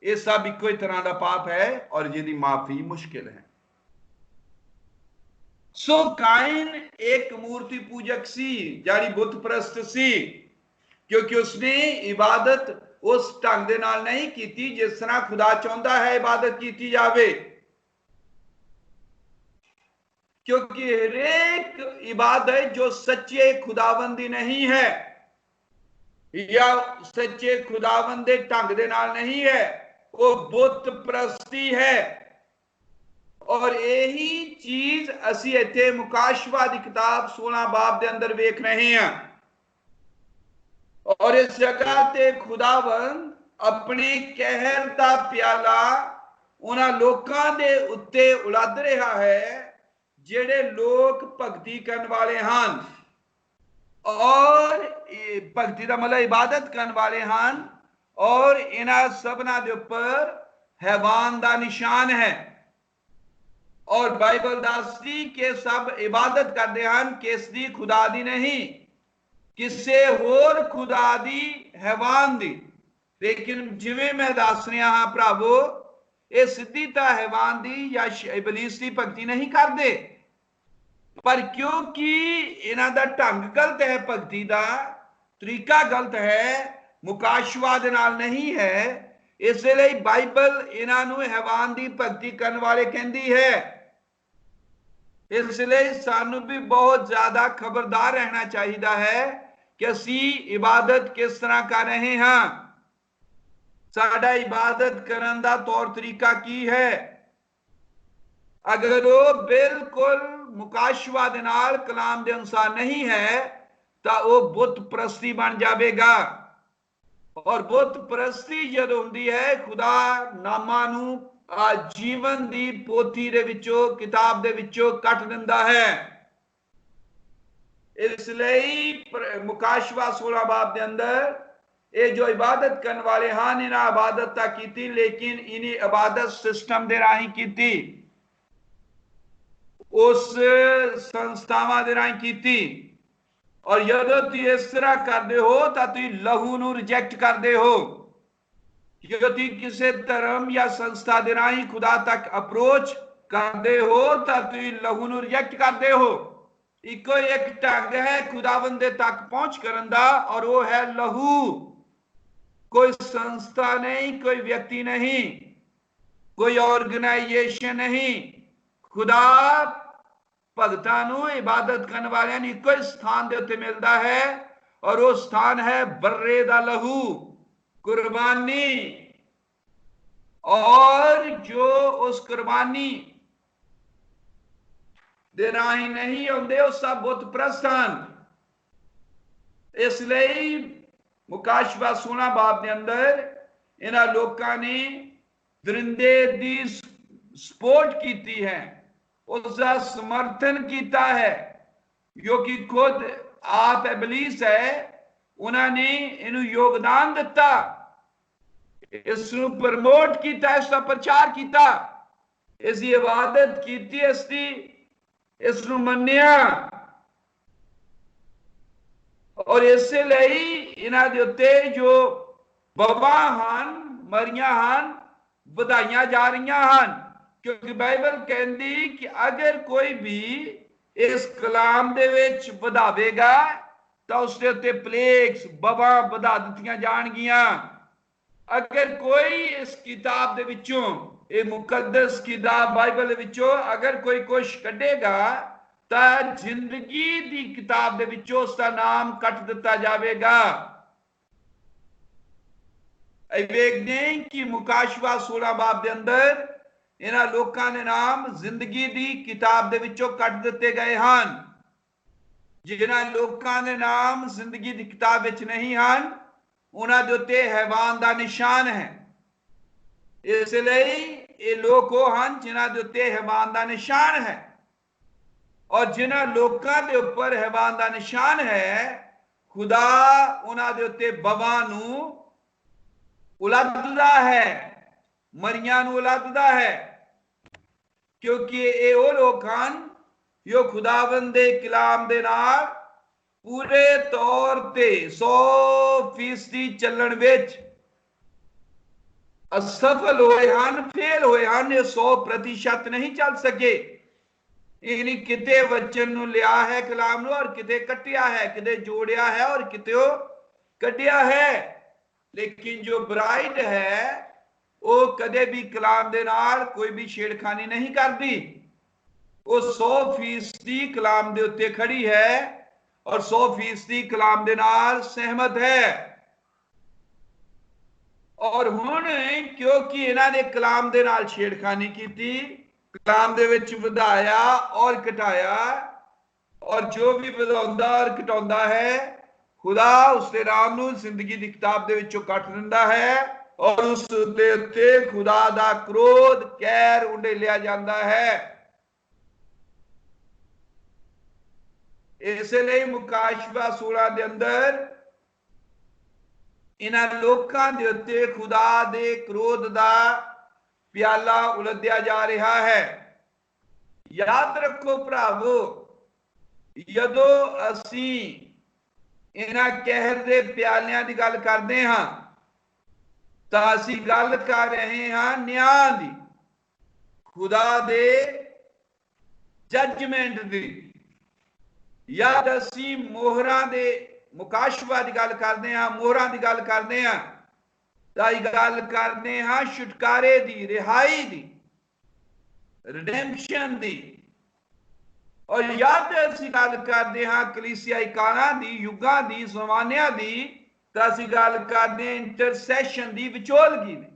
[SPEAKER 3] ये सब इको ही तरह का पाप है और जिसकी माफी मुश्किल है। सो काइन एक मूर्ति पूजक सी जारी बुत परस्त सी क्योंकि उसने इबादत उस ढंग दे नाल नहीं की जिस तरह खुदा चाहता है इबादत की जावे, क्योंकि हरेक इबादत जो सच्चे खुदावंदी नहीं है या सच्चे खुदावंद दे ढंग दे नाल नहीं है वो बुत परस्ती है। और यही चीज असी इत्थे मुकाशवा दी किताब 16 बाब दे अंदर वेख रहे हैं। और इस जगह ते खुदावंद अपने कहर दा प्याला उन्हां लोकां दे उत्ते उलद रहा है जेड़े लोग भगती करने वाले हैं और भगती का मतलब इबादत करने वाले हैं और इन्हां सबना दे उपर हैवान दा निशान है। और बाइबल दसदी के सब इबादत करते हैं किस दी, खुदा दी नहीं, किसे होर खुदा दी हैवान दी। लेकिन जिवें मैं दस रहा हाँ भरावो ये सीधी तो हैवान दी या इबलीस की भगती नहीं करते, पर क्योंकि इन्हां दा ढंग गलत है, भगती का तरीका गलत है, मुकाशवा दे नाल नहीं है, इसलिए बाइबल इन्हां नूं हैवान दी भगती करने वाले कहती है। इसलिए सानू भी बहुत ज्यादा खबरदार रहना चाहिए है कि असी इबादत किस तरह कर रहे हैं, साडा इबादत करन दा तौर तरीका की है। अगर वो बिल्कुल मुकाशवा दे नाल कलाम दे अनुसार नहीं है तो वो बुत परस्ती बन जाएगा। और बुत परस्ती जब होंदी है खुदा नामां नूं जीवन दी पोथी दे विचों किताब दे विचों कट दिंदा है। इसलिए मुकाशवा 16 बाब दे अंदर ये जो इबादत करने वाले हाँ इन्हें इबादत की, लेकिन इन्हें इबादत सिस्टम दे राही की, उस संस्थावां दे राही की। और जदों तुम इस तरह करते हो तो तुम लहू नूं रिजेक्ट करते हो। जो तुम किसी धर्म या संस्था दे राही खुदा तक अप्रोच करते हो तो तुम लहू नूं रिजेक्ट करते हो। इको एक ढंग है खुदावंद तक पहुंच करन दा और वो है लहू। कोई संस्था नहीं, कोई व्यक्ति नहीं, कोई ऑर्गेनाइजेशन नहीं। खुदा भगतां नूं इबादत करने वाले इको स्थान दे उत्ते मिलता है और वो स्थान है बर्रे दा लहू, कुर्बानी। और जो उस कुर्बानी दे राही नहीं होंदे वो सब बुत परस्त हन। इसलिए मुकाशवा 16 बाब दे अंदर इन्हां लोकां ने दरिंदे दी सपोर्ट की है, उसका समर्थन किया है, जो कि खुद आप इबलीस है, उन्होंने इन्हू योगदान दिता, इसनू प्रमोट किया, इसका प्रचार किया, इसकी इबादत की, इसनू मन्निया। और इसलिए इन्हां दे उत्ते जो बवा हन मरियां हन वधाइयां जा रही हन, क्योंकि बाइबल कहती कि अगर कोई भी इस कलाम दे विच वधावेगा तो उसके उत्ते प्लेग्स बवा वधा दित्तियां जाणगियां। अगर कोई इस किताब दे विचों, ये मुकद्दस किताब बाइबल दे विचों अगर कोई कुछ कढेगा तां जिंदगी दी किताब दे विचों उसका नाम कट दिता जाएगा। देखते हैं कि मुकाशवा 16 बाब दे अंदर इन्हां लोकां दे नाम जिंदगी दी किताब दे विचों कट दिते गए हैं। जिन्हां लोकां दे नाम जिंदगी दी किताब विच नहीं हैं उन्हां दे उत्ते हैवान दा निशान है। इसलिए ये लोग वो हैं जिन्हां दे उत्ते हैवान दा निशान है, और जिन्हां लोकां दे उपर हैवान दा निशान है खुदा उन्हां दे उत्ते बवां नूं उलटदा है, मरियां नूं उलटदा है, क्योंकि ये वो लोग हैं जो खुदावंद दे कलाम दे नाल पूरे तौर ते 100% चलन विच असफल होए हैं, फेल होए हैं। ये 100% नहीं चल सके। इन्हीं किते वचन नूं लिया है कलाम नूं और किते कटिया है, किते जोड़िया है और किते कटिया है, लेकिन जो ब्राइड है वो कदे भी कलाम दे नाल कोई भी छेड़खानी नहीं करती। वो 100% कलाम दे उत्ते खड़ी है और 100% कलाम दे नाल सहमत है। और हुण क्योंकि इन्हां ने कलाम दे नाल छेड़खानी की, कलाम दे विच वधाया और घटाया, और जो भी वधाउंदा और घटाउंदा है खुदा उसके नाम नूं जिंदगी दी किताब दे विचों कट दिंदा है और उस दे उत्ते खुदा दा क्रोध कहर उंडेलिया जांदा है। इसलिए मुकाशवा 16 दे अंदर इन्हां लोकां दे उत्ते खुदा दे क्रोध दा प्याला उलदिया जा रहा है। याद रखो भरावो, जदों असी इन्हां कहर दे प्यालियां दी गल करदे हां तां असी गल कर रहे हां न्याय दी, खुदा दे जजमेंट दी। याद असी मोहरां दे मुकाशवा की गल करते हैं, मोहरां की गल करते हैं, तां गल करते हैं छुटकारे दी, रिहाई दी, रिडेम्पशन दी। और याद असी गल करते हैं कलीसियाई कालां दी, युगां दी, ज़मानियां दी, तां असी गल करते हैं इंटरसैशन दी, विचोलगी दी।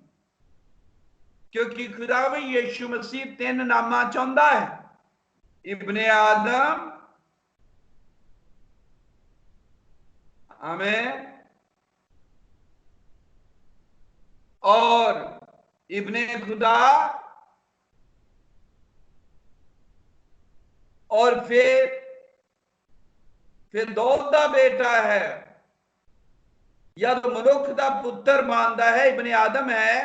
[SPEAKER 3] क्योंकि खुदावंद यीशु मसीह 3 नामां चाहुंदा है, इब्ने आदम, आमीन, और इब्ने खुदा, और फिर दौद दा बेटा है, या तो मनुख दा पुत्र मानदा है, इब्ने आदम है,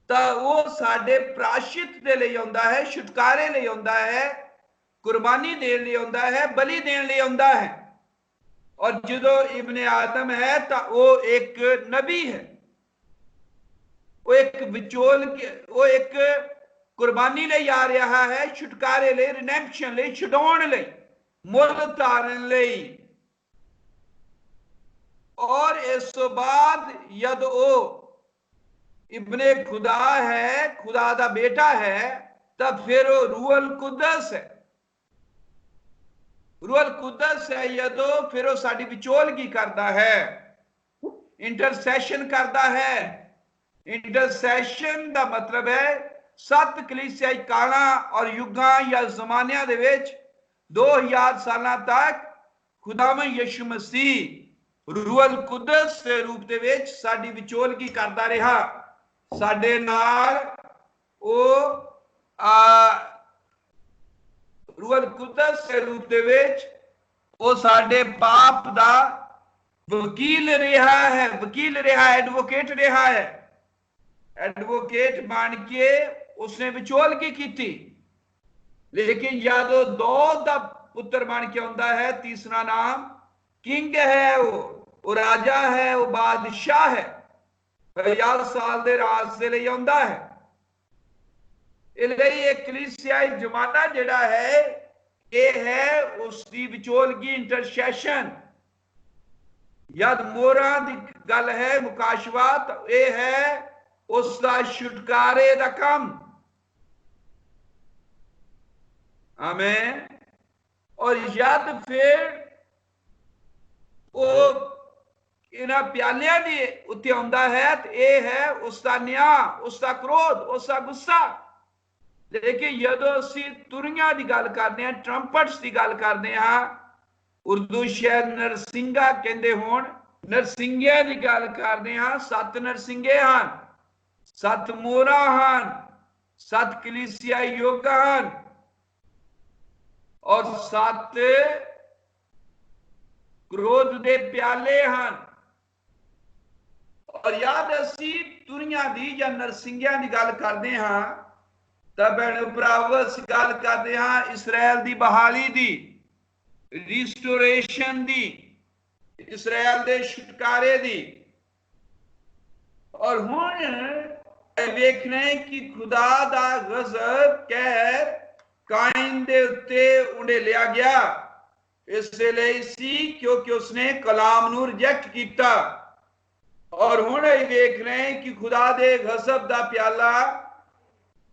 [SPEAKER 3] तां वो साडे प्रायश्चित दे लई आउंदा है, छुटकारे लई आउंदा है, कुर्बानी देण लई आउंदा है, बलि देण लई आउंदा है। और जो इब्ने आदम है तो वो एक नबी है, वो एक विचोल, वो एक कुर्बानी ले आ रहा है, छुटकारे ले, रिडेम्पशन ले, छुड़ाउण ले, मुल तारन ले। और इस बाद यद वो इब्ने खुदा है, खुदा दा बेटा है, तब फिर वो रूहल कुदस है। रूहल कुदस है यदों फिर वो साडी विचोलगी करता है, इंटरसैशन करता है। इंटरसैशन का मतलब है 7 कलीसियाई कालां और युगां या जमानियां दे विच 2000 सालां तक खुदावंद यीशु मसीह रूहल कुदस के रूप दे विच साडी विचोलगी करता रहा। साडे नाल वो रूहल कुदस के रूप दे विच वो साडे पाप दा वकील रहा है, वकील रहा है, एडवोकेट रहा है। एडवोकेट बन के उसने विचोलगी की। लेकिन यादो दौद दा पुत्र बन के आंदा है, तीसरा नाम किंग है, वो राजा है, वो बादशाह है, 50 साल दे राज दे लई आंदा है। इसलिए कलीसियाई जमाना जिहड़ा है ये है उसकी विचोलगी, इंटरसैशन। जद मोहरा दी गल है मुकाशवा तो यह है उसका छुटकारे का काम। आमीन। और जद फिर वो इन्हां प्यालियां दी उत्ते आउंदा है तो यह है उसका न्याय, उसका क्रोध, उसका गुस्सा। लेकिन जदों असीं तुरियां दी गल करदे हां, ट्रंपट्स दी गल करदे हां, उर्दू शायद नरसिंगा कहंदे होण, नरसिंगिया की गल करते हाँ। 7 नरसिंगे हैं, 7 मोहरा हैं, 7 कलीसिया युग हैं और 7 क्रोध दे प्याले हैं। और याद असी तुरिया दी या नरसिंगिया की गल करते हाँ तो भैन भरावो गल करते हाँ इसराइल की बहाली दी, रिस्टोरेशन दी, इसराइल दे छुटकारे दी। और हुण वेखने कि खुदा दा गज़ब कहर काइन दे उत्ते उंडेलिया गया, इसलिए सी क्योंकि उसने कलाम नू रिजेक्ट किया। और हुण वेख रहे हैं कि खुदा दे गज़ब दा प्याला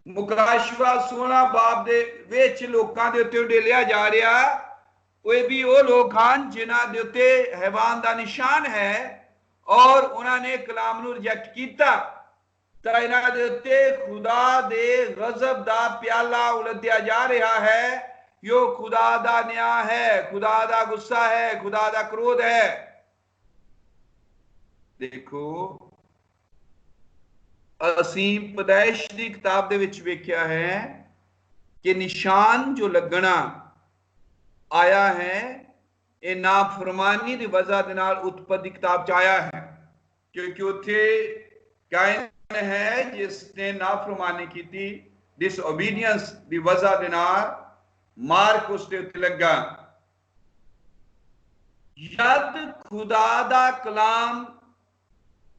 [SPEAKER 3] मुकाशवा 16 बाब दे विच लोकां दे उत्ते उंडेलिया जा रहा। कोई भी वो लोग हैं जिन्हां दे उत्ते हैवान दा निशान है और उन्होंने कलाम नू रिजेक्ट किया, तो इन्हां दे उत्ते खुदा दे गज़ब दा प्याला उलदिया जा रहा है। यो खुदा दा न्याय है, खुदा दा गुस्सा है, खुदा दा क्रोध है। देखो असीं पैदाइश की किताब दे विच वेख्या है कि निशान जो लगना आया है ये नाफरमानी की वजह के नाल उत्पत्ति किताब च आया है, क्योंकि उत्थे कायन है जिसने नाफरमानी की थी, डिसओबीडियंस की वजह के नाल मार्क उसके उत्ते लगा। जद खुदा दा कलाम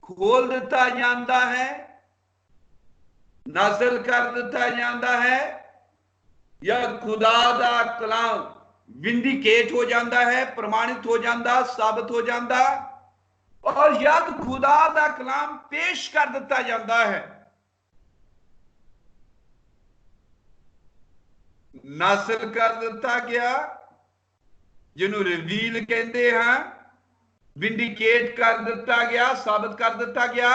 [SPEAKER 3] खोल दिता जाता है, नाज़िल कर दिता जाता है, या खुदा दा कलाम विंडिकेट हो जाता है, प्रमाणित हो जाता, साबित हो जाता, और जब खुदा दा कलाम पेश कर दिता जाता है, नासिल कर दिता गया, जिन्हों रिवील कहते हैं, विंडिकेट कर दिता गया, साबित कर दिता गया,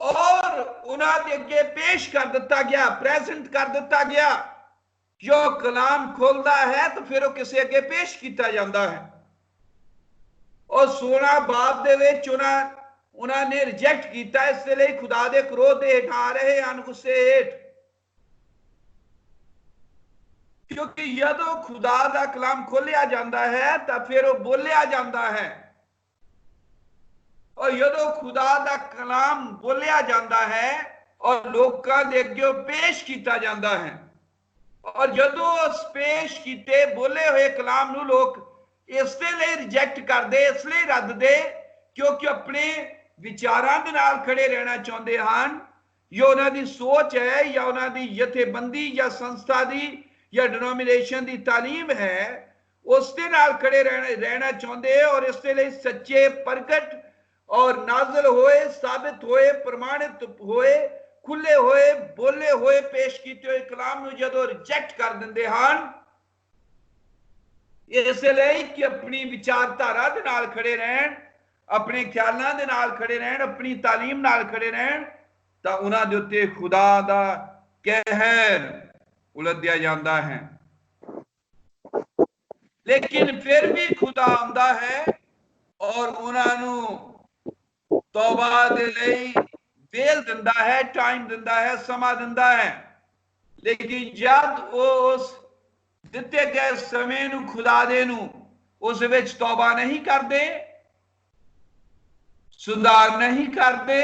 [SPEAKER 3] और उन्होंने अगे पेश कर दिता गया, प्रेजेंट कर दिता गया। जो कलाम खोलता है तो फिर वो किसी अगे पेश किया जाता है। और 16 बाब दे विच उन्होंने रिजेक्ट किया, इसलिए खुदा दे क्रोध दे हेठ आ रहे हैं, गुस्से हेठ। क्योंकि जदों खुदा दा कलाम खोलिया जाता है तो फिर वो बोलिया जाता है, और जदों खुदा दा कलाम बोलिया जाता है और लोगों के अगे पेश किया जाता है, और जदों पेश किए बोले हुए कलाम नू लोग इसलिए रिजेक्ट कर दे, इसलिए रद्द दे क्योंकि अपने विचारां दे नाल खड़े रहना चाहते हैं, या उन्होंने सोच है, या उन्होंने जथेबंदी या संस्था दी या डिनोमिनेशन की तालीम है, उसके नाल खड़े रहना चाहते, और इसलिए सच्चे प्रगट और नाज़िल होए, साबित होए, प्रमाणित होए, खुले होए, बोले होए, पेश किए हुए कलाम नू जदों रिजेक्ट कर देंदे हैं, इसलिए कि अपनी विचारधारा दे नाल खड़े रहन, अपने ख्यालों दे नाल खड़े रहन, अपनी तालीम नाल खड़े रहन, तो उन्हां दे उत्ते खुदा दा कहर उलदिया जाता है। लेकिन फिर भी खुदा आंदा है और उन्होंने तौबा दे लई वेल दिंदा है, टाइम दिंदा है, समा दिंदा है। लेकिन जब वो उस दिते गए समय नू खुदा दे नू उस विच तौबा नहीं करते, सुधार नहीं करते,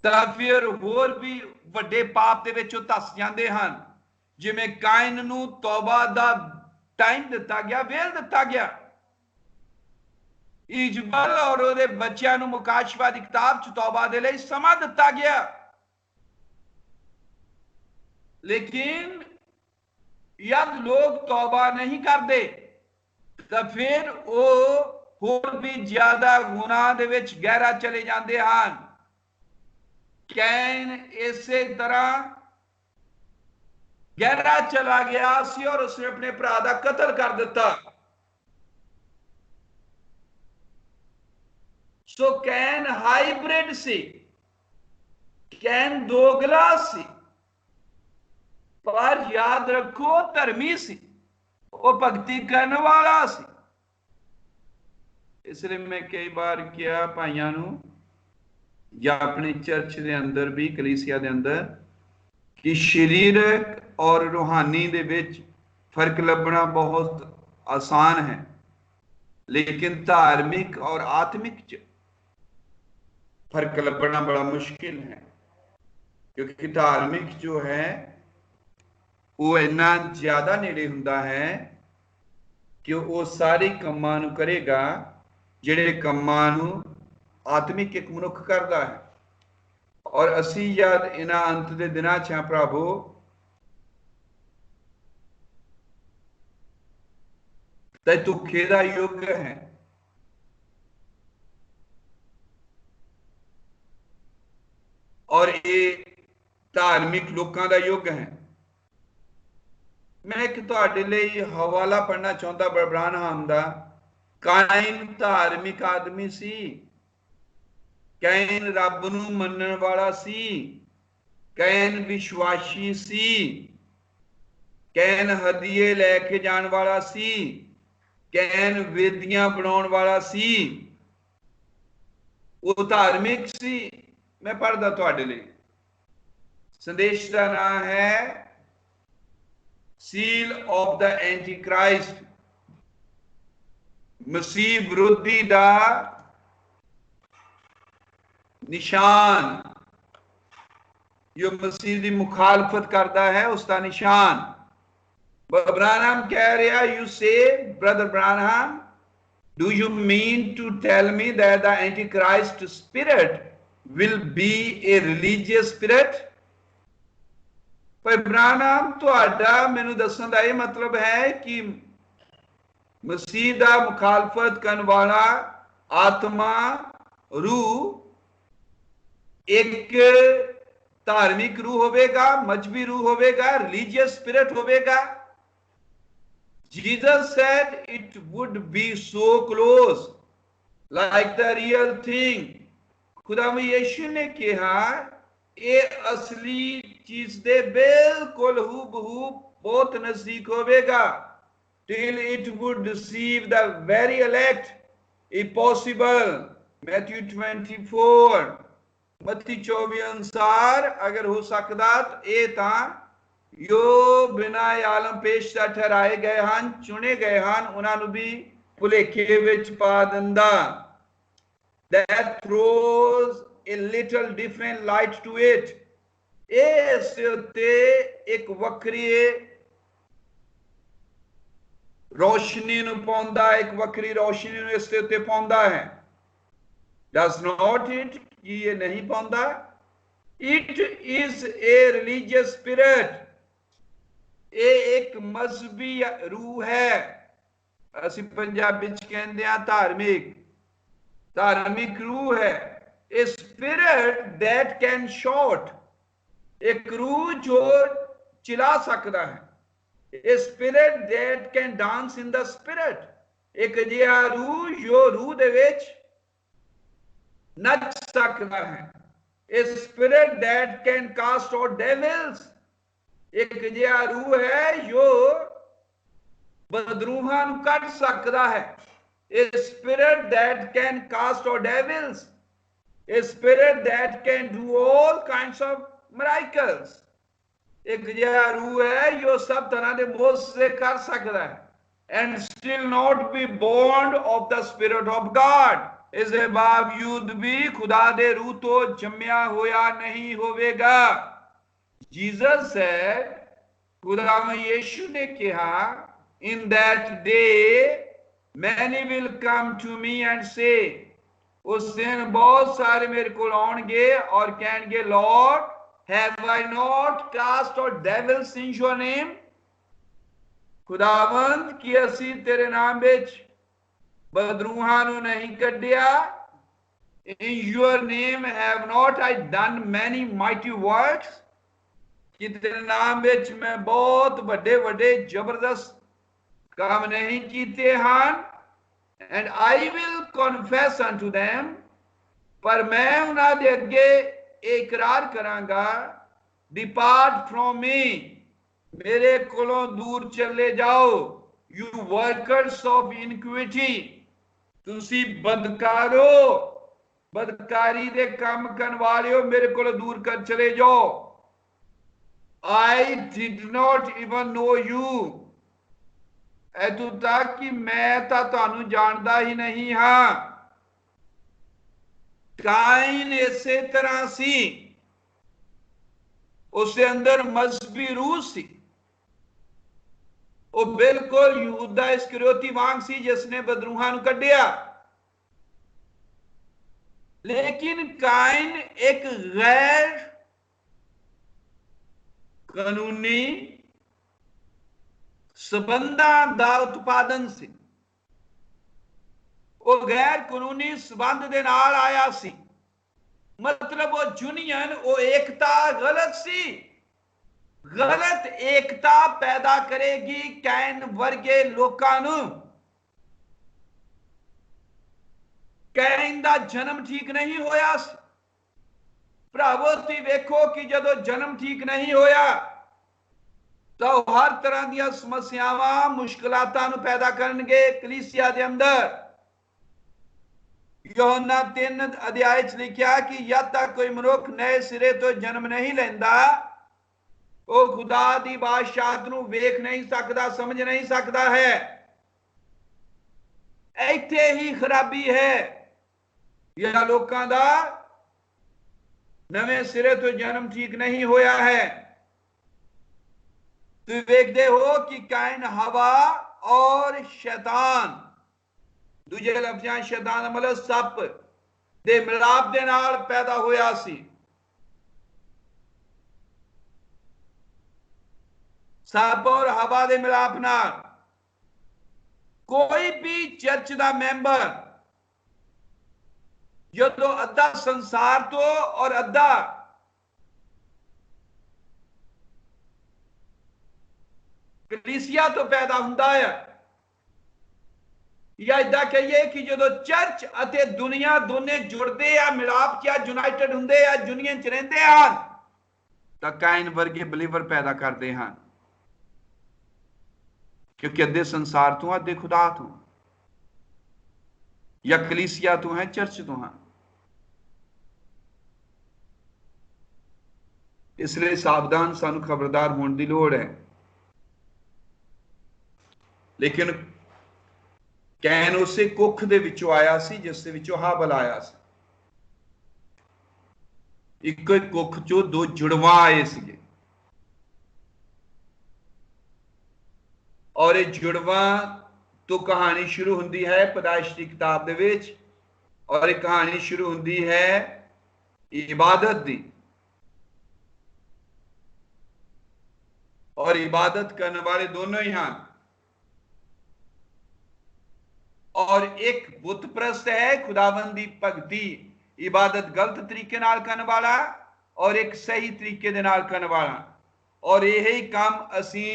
[SPEAKER 3] तो फिर होर भी वड्डे पाप दे विच धस जाते हैं। जिवें काइन नू तौबा दा टाइम दिता गया, वेल दिता गया, इजबल और उहदे बच्चों नू मुकाशवा दी किताब च तौबा दे लई समा दिता गया। लेकिन जब लोग तौबा नहीं करते तो फिर वो होर भी ज्यादा गुनाह दे विच गहरा चले जाते हैं। कैन इसे तरह गहरा चला गया सी और उसने अपने भरा का कतल कर दिता। सो कैन हाइब्रिड सी, कैन दोगला सी, पर याद रखो धर्मी सी, वो भक्ति करने वाला सी। इसलिए मैं कई बार किया भाइयों नूं या अपनी चर्च के अंदर भी, कलीसिया के अंदर, कि शरीरक और रूहानी दे विच फर्क लभना बहुत आसान है, लेकिन धार्मिक और आत्मिक च फर्क लभना बड़ा मुश्किल है। क्योंकि धार्मिक जो है वो इन्ना ज्यादा नेड़े हुंदा है कि वो सारे कामां नूं करेगा जिहड़े कामां नूं आत्मिक एक मनुख करदा है। और असी याद इन्हां अंत दे दिनां च हां प्रभु, ते धोखे दा युग है। और ये धार्मिक लोगों का युग है। मैं एक तुहाडे लई हवाला पढ़ना चाहता ब्रानहाम दा। काइन धार्मिक आदमी सी, कैन रब नूं मनण वाला सी, कैन विश्वासी सी, कैन हदिये लैके जाण वाला सी, कैन वेदियां बनाउण वाला सी, वो धार्मिक सी। मैं पढ़दा तुहाडे लई, संदेश का नाम है seal of the Antichrist, मसीह विरोधी दा निशान, जो मसीह की मुखालफत करता है उसका निशान। ब्रानहम कह रहा, you say brother Branham, do you mean to tell me that the Antichrist spirit will be a religious spirit? पर ब्रानहम तुहाडा मैनू दसन दा ये मतलब है कि मसीह दा मुखालफत करने वाला आत्मा रूह एक धार्मिक रूह होवेगा, मजहबी रूह होवेगा, रिलीजियस स्पिरिट होवेगा। Jesus said it would be so close like the real thing। खुदावंद यीशु ने कहा ये असली चीज दे बिल्कुल हूबहू बहुत नजदीक होवेगा। till it would deceive the very elect if possible। Matthew 24 मत्ती 24 अनुसार अगर हो सकता ये तां यो बिना आलम पेश ठहराए गए हैं, चुने गए हैं, उन्होंने भी भुलेखे विच पा दिंदा। That throws a little different light to it। इस उत्ते एक वक्री रोशनी नूं पाउंदा, एक वक्री रोशनी नूं इस उत्ते पाउंदा है। Does not it कि ये नहीं पाउंदा? It is a religious spirit। ये एक मजहबी रूह है। असी पंजाबी च कहंदे आ धार्मिक, धार्मिक रूह है। A spirit that can shot, एक रूह जो चिल्ला सकता है। A spirit that can dance in the spirit, एक जिहा रूह जो रूह दे विच नच सकता है। A spirit that can cast out devils, एक जिहा रूह है जो बदरूहां नूं कढ सकता है। A spirit that can cast out devils, a spirit that can do all kinds of miracles। एक जिहा रूह है जो सब तरह के मोज़े कर सकता है। and still not be born of the spirit of God। इसके बावजूद भी खुदा दे रूह तो जम्मिया होया नहीं होवेगा। जीसस है, खुदावंद यीशु ने कहा, in that day many will come to me and say, उस दिन बहुत सारे मेरे को आउणगे और कहेंगे, Lord have I not cast out devils in your name? खुदावंद की असी तेरे नाम विच बदरूहां नूं नहीं कड्डिया। In your name have not I done many mighty works? कि तेरे नाम विच मैं बहुत वड्डे वड्डे जबरदस्त काम नहीं कीते हैं। And I will confess unto them, पर मैं उन्हां दे अगे इकरार करांगा, depart from me, मेरे कोलों दूर चले जाओ, you workers of iniquity, तुसी बदकारो, बदकारी दे काम करने वाले हो, मेरे कोलों दूर कर चले जाओ। I did not even know you, ऐतु तक कि मैं तां तुहानू जानदा ही नहीं हां। काइन इसे तरह सी, उसके अंदर मजहबी रूह सी, वो बिल्कुल यहूदा इस्करियोती वांग सी जिसने बदरूहां नू कड्डिया। लेकिन काइन एक गैर कानूनी संबंधां दा उत्पादन सी, वो गैर कानूनी संबंध दे नाल आया सी। मतलब वो यूनियन, वो एकता गलत सी। गलत एकता पैदा करेगी कैन वर्गे लोकां नू। कैन दा जन्म ठीक नहीं होया सी। भरावो तुसीं वेखो कि जदों जन्म ठीक नहीं होया तो हर तरह दी समस्यावां मुश्किलातां नू पैदा करनगे कलीसिया दे अंदर। यूहन्ना 3 अध्याय च लिखिया कि जद तक कोई मनुख नए सिरे तो जन्म नहीं लैंदा, वो खुदा दी बादशाहत नू वेख नहीं सकदा, समझ नहीं सकदा है। इत्थे ही खराबी है, या लोकां दा नवे सिरे तो जन्म ठीक नहीं होया है। तुम देखते हो कि काइन हवा और शैतान, दूजे लफ्ज़ां शैतान मतलब सप दे मिलाप दे नाल पैदा होया सी। सप और हवा दे मिलाप नाल कोई भी चर्च दा मेंबर जो अद्धा संसार तो और अद्धा कलीसिया तो पैदा हुंदा है, या इदा कहिए कि जो चर्च अते दुनिया दोने जुड़ते या मिलाप या यूनाइटेड हुंदे या यूनियन च रहिंदे हन, तां काइन वर्गे बिलीवर पैदा करते हैं। क्योंकि अद्धे संसार तो अद्धे खुदा तो, या कलीसिया तो है, चर्च तो है। इसलिए सावधान सानू खबरदार होने की लोड़ है। लेकिन कैन उसे कुख दे विचों आया सी जिस दे विचों हाबल आया सी। एक कुख चो दो जुड़वा आए सी, और ये जुड़वा तो कहानी शुरू होंदी है पैदाइश की किताब दे विच, और ये कहानी शुरू होंदी है इबादत दी। और इबादत करने वाले दोनों ही हैं, और एक बुत परस्त है, खुदावंद दी भगती इबादत गलत तरीके नाल करने वाला, और एक सही तरीके दे नाल करने वाला। और यही काम असी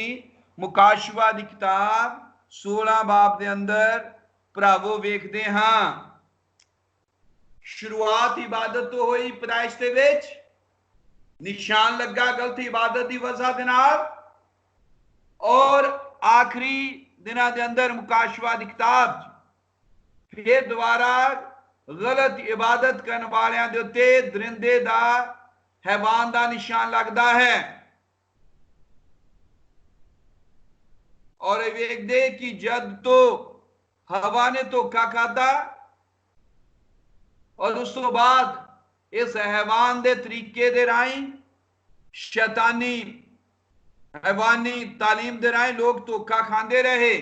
[SPEAKER 3] मुकाशवा दी किताब 16 बाब दे अंदर भरावो वेखदे हां। शुरुआत इबादत तो हुई पैदाइश दे विच, निशान लगा गलत इबादत दी वजह दे नाल, और आखिरी दिनां दे अंदर मुकाशवा दी किताब फिर दोबारा गलत इबादत करने वालियां दे उत्ते दरिंदे दा, हैवान दा निशान लगदा है। और वेखदे कि जद तो हवा ने धोखा खादा, और उस तो बाद इस हैवान दे तरीके दे राही शैतानी हैवानी तालीम दे राही लोग धोखा खांदे रहे,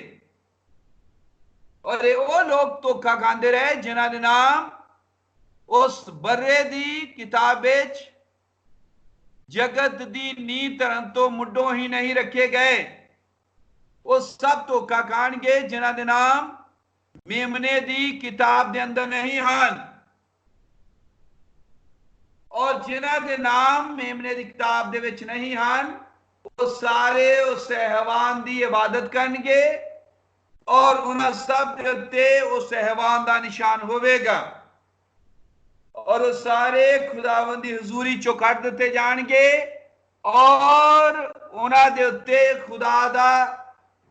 [SPEAKER 3] और वो लोग धोखा खांदे रहे जिन्हां दे नाम उस बर्रे दी किताब विच जगत दी नींह धरन तो मुड्डों ही नहीं रखे गए। वो सब धोखा खाणगे जिन्हां दे नाम मेमने दी किताब दे अंदर नहीं हन और जिन्हां दे नाम मेमने दी किताब दे विच नहीं हन वो सारे उस हैवान दी इबादत करनगे और उन्हां सब दे उत्ते उस हैवान दा निशान होवेगा और वो सारे खुदावंद दी हुजूरी चों कढ दिते जाणगे और उन्हां दे उत्ते खुदा दा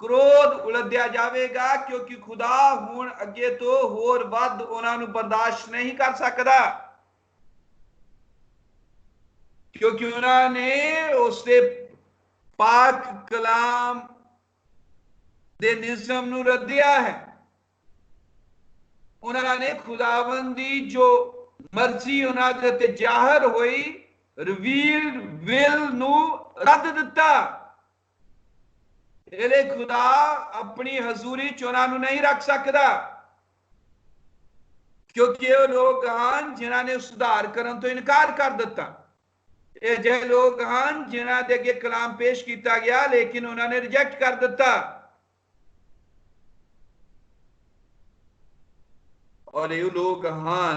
[SPEAKER 3] क्रोध उलझिया जाएगा क्योंकि खुदा हुण अगे तो होर वध उन्हां नूं बर्दाश्त नहीं कर सकदा क्योंकि उन्होंने उसके पाक कलाम दे निज़म नूं रद्दिया है उन्होंने खुदावंदी जो मर्जी उन्होंने ते जाहिर हुई रिवील विल नूं रद्द दिता इहले खुदा अपनी हजूरी च उन्हां नूं नहीं रख सकदा क्योंकि वो लोग हैं जिन्होंने सुधार करन तो इनकार कर दिता ये जे लोग हैं जिन्हां दे अगे कलाम पेश किया गया लेकिन उन्होंने रिजेक्ट कर दिता और ये लोग हैं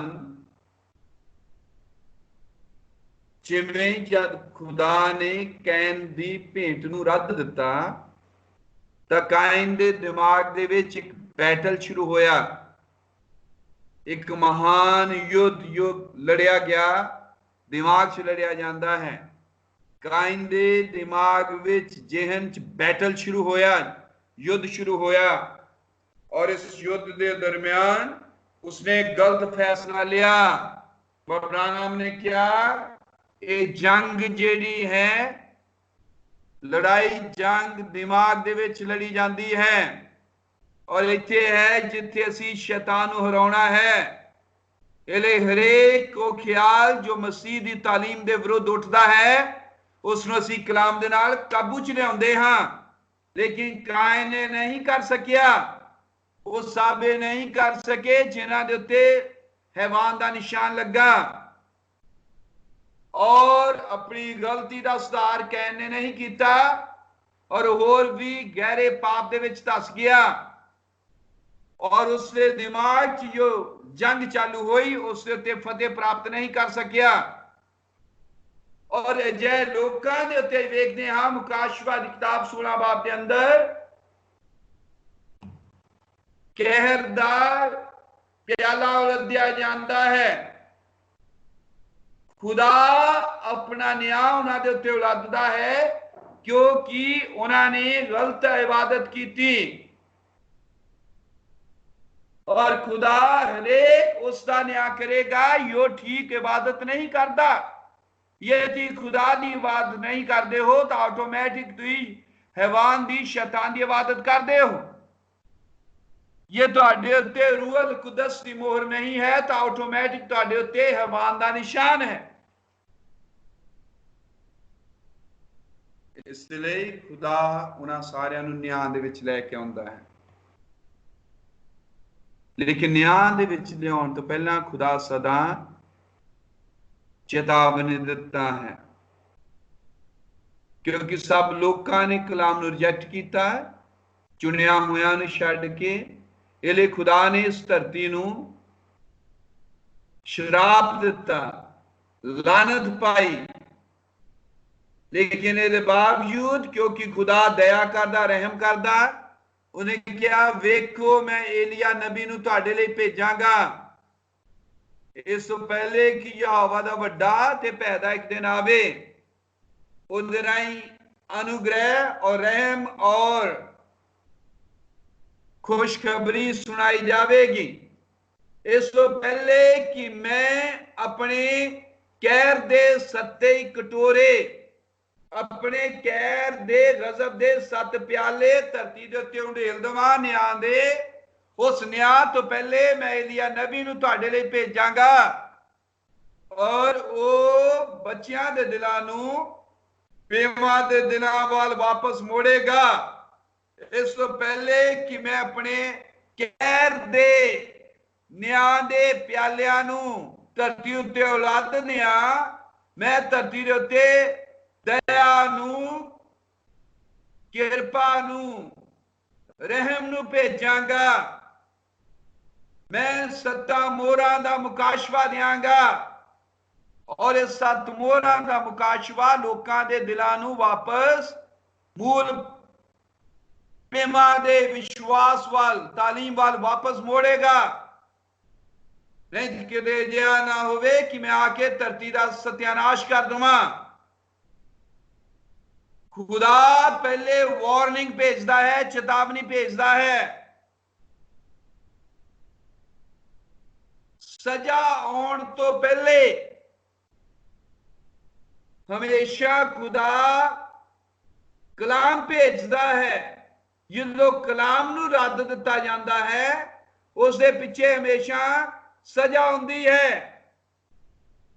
[SPEAKER 3] जिवें जब खुदा ने कैन दी भेंट नूं रद्द दिता तां कैन दे दिमाग दे विच एक बैटल शुरू होया एक महान युद्ध लड़िया गया दिमाग च लड़िया जाता है काइन दे दिमाग विच जहन च बैटल शुरू होया युद्ध शुरू होया और इस युद्ध के दरमियान उसने गलत फैसला लिया ब्रानम ने क्या ये जंग जेड़ी है लड़ाई जंग दिमाग दे विच लड़ी जाती है और इत्थे है जिथे असी शैतान नूं हराउणा है इले हरेक को ख्याल जो मसीह की तालीम के विरुद्ध उठता है उसनूं असी कलाम दे नाल काबू च लिआउंदे हां लेकिन कायन ने नहीं कर सकिया वो साबे नहीं कर सके जिन्हां दे उत्ते हैवान का निशान लगा और अपनी गलती का सुधार कैन ने नहीं किया और होर भी गहरे पाप दे विच धस गया और उसके दिमाग च जो जंग चालू हुई उसके उत्ते फतेह प्राप्त नहीं कर सकिया और जै लोकां दे उत्ते वेखदे हां मुकाशवा दी किताब 16 बाब दे अंदर कहर दा प्याला उलझिया जाता है खुदा अपना न्याय उन्हां दे उत्ते उलझदा है क्योंकि उन्होंने गलत इबादत की थी और खुदा हरेक उसका न्याय करेगा यो ठीक इबादत नहीं करता यदि खुदा की इबादत नहीं करते हो तो ऑटोमैटिक तुम हैवान की शैतान की इबादत करते हो ये तुहाडे उत्ते रूहल कुदस की मोहर नहीं है तो ऑटोमैटिक तुहाडे उत्ते हैवान का निशान है इसलिए खुदा उन्हां सारियां नूं न्याय दे विच लैके आउंदा है लेकिन न्याय दे विच लियाउण तो पहला खुदा सदा चेतावनी दिता है क्योंकि सब लोगों ने कलाम नूं रिजेक्ट किया चुनिया हुआ नूं छड्ड के इले खुदा ने इस धरती नूं श्राप दिता लानत पाई लेकिन इसके बावजूद क्योंकि खुदा दया करदा रहम करदा उन्हें क्या वेखो मैं एलिया नबी नूं तुहाडे लई भेजांगा इस तो पहले कि यहोवा दा वड्डा ते पैदा एक दिन आवे उहदे राहीं अनुग्रह और रहम और खुशखबरी सुनाई जाएगी इस तो पहले कि मैं अपने कहर दे सत्ते कटोरे अपने कहर दे गजब दे 7 प्याले धरती दे उत्ते उंडेल दवां न्याय दे उस न्याय तो पहले मैं एलिया नबी नूं तुहाडे लई भेजांगा और वो बच्चियां दे दिलां नूं पेवां दे दिलां वाल वापस मोड़ेगा इस तो पहले कि मैं अपने कहर दे न्याय दे प्यालियां नूं धरती उत्ते उलाद दियां मैं धरती दे उत्ते दया नूं किरपा नूं रहम नूं भेजांगा मैं 7 मोहरां दा मुकाशवा देंगा और इस 7 मोहरां दा मुकाशवा लोकां दे दिलां नूं वापस मूल पेमा दे विश्वास वाल तालीम वाल वापस मोड़ेगा। नहीं कि जिहा ना होवे कि मैं आके धरती का सत्यानाश कर दूंगा। खुदा पहले वार्निंग भेजता है, चेतावनी भेजता है। सजा आने तो पहले हमेशा खुदा कलाम भेजता है। जो कलाम नूं रद्द दिता जाता है उस दे पिछे हमेशा सजा होंदी है।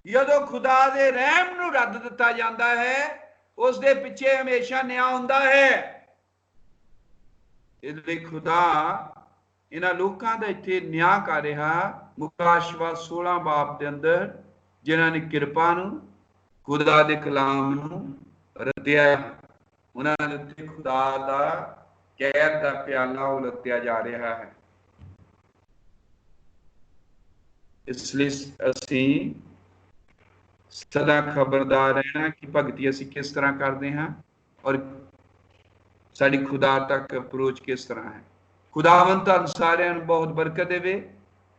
[SPEAKER 3] जदों खुदा दे रहम नूं रद्द दिता जाता है उस दे पिछे हमेशा न्याय होंदा है। इसलिए खुदा इन्हां लोकां दा इत्थे न्याय कर रहा। मुकाशवा 16 बाब दे अंदर जिन्हां ने किरपा नूं खुदा दे कलाम नूं रद्दिया, उन्हां दे उत्ते खुदा दा कहर दा प्याला उलटिया जा रहा है। इसलिए असीं सदा खबरदार रहना कि भगती असी किस तरह करते हैं और साड़ी खुदा तक अप्रोच किस तरह है। खुदावंत तुहानूं सारिआं नूं बहुत बरकत देवे।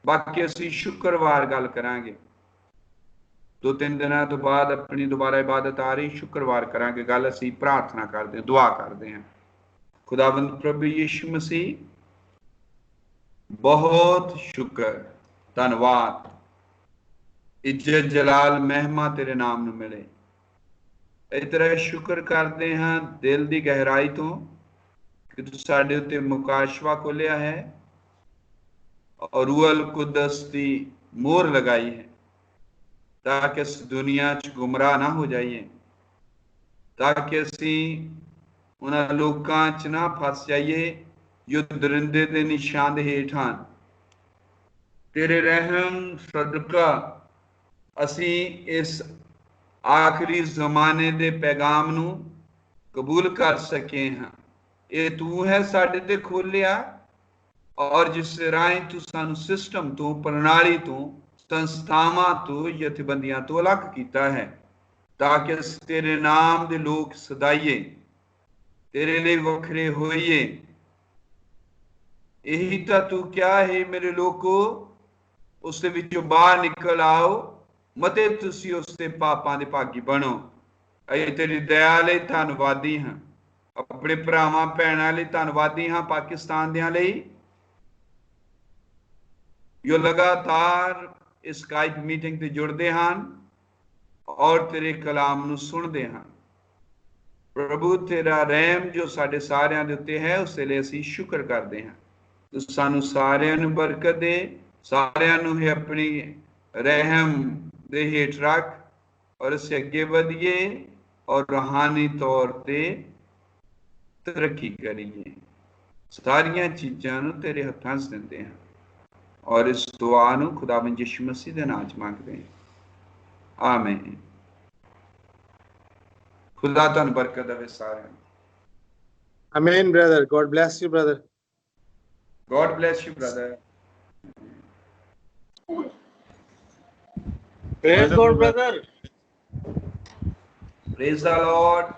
[SPEAKER 3] बाकी असी शुक्रवार गल करांगे, 2-3 दिनों तो बाद अपनी दोबारा इबादत आ रही, शुक्रवार करांगे गल। असी प्रार्थना करते हैं, दुआ करते हैं। खुदावंत प्रभु यीशु मसीह बहुत शुक्र, धन्यवाद, इज्जत जलाल महिमा तेरे नाम नूं मिले। इस तरह शुक्र करते हैं दिल की गहराई तो कि तू साडे उत्ते मुकाशवा खोलिया है और रूहल कुदस की मोहर लगाई है ताकि इस दुनिया च गुमराह ना हो जाइए, ताकि असी उन्हां लोकां च ना फस जाइए जो दरिंदे दे निशान दे हेठ हन। तेरे रहम सदका असी इस आखिरी जमाने दे पैगाम नूं कबूल कर सके हाँ। ये तू है साडे ते खोलिया और जिस राहें तू सानू सिस्टम तो, प्रणाली तो, संस्थावां तो, जथेबंदियां तो अलग कीता है ताकि तेरे नाम दे लोग सदाइए, तेरे लिए वखरे होइए। यही तो तू क्या है मेरे लोगो, उसके विचों बाहर निकल आओ, मते तुसी उसके पापां दे भागी बनो। असीं तेरी दया लई धन्नवादी हाँ, अपने भरावां भैणां लई धन्नवादी हाँ, पाकिस्तान दियां लई जो लगातार इस स्काइप मीटिंग ते जुड़ते हैं और तेरे कलाम नूं सुनते हैं। प्रभु तेरा रहम जो साडे सारियां दे उत्ते है उस लिए असीं शुक्र करते हैं। तू सानू सारियां नूं बरकत दे, सारियां नूं ही अपनी रहम दे हेठ रख और असीं अगे वधिए और रूहानी तौर ते तरक्की करिए। सारियां चीज़ां नूं तेरे हत्थां च दिंदे हैं और इस दुआ नूं खुदावंद यीशु मसीह दे नाम च मंगदे हैं, आमीन। खुदा तुहानूं बरकत देवे सारिआं नूं।
[SPEAKER 1] Amen, brother. God bless you, brother.
[SPEAKER 3] God bless you, brother.
[SPEAKER 2] Praise God, brother.
[SPEAKER 3] Praise the Lord.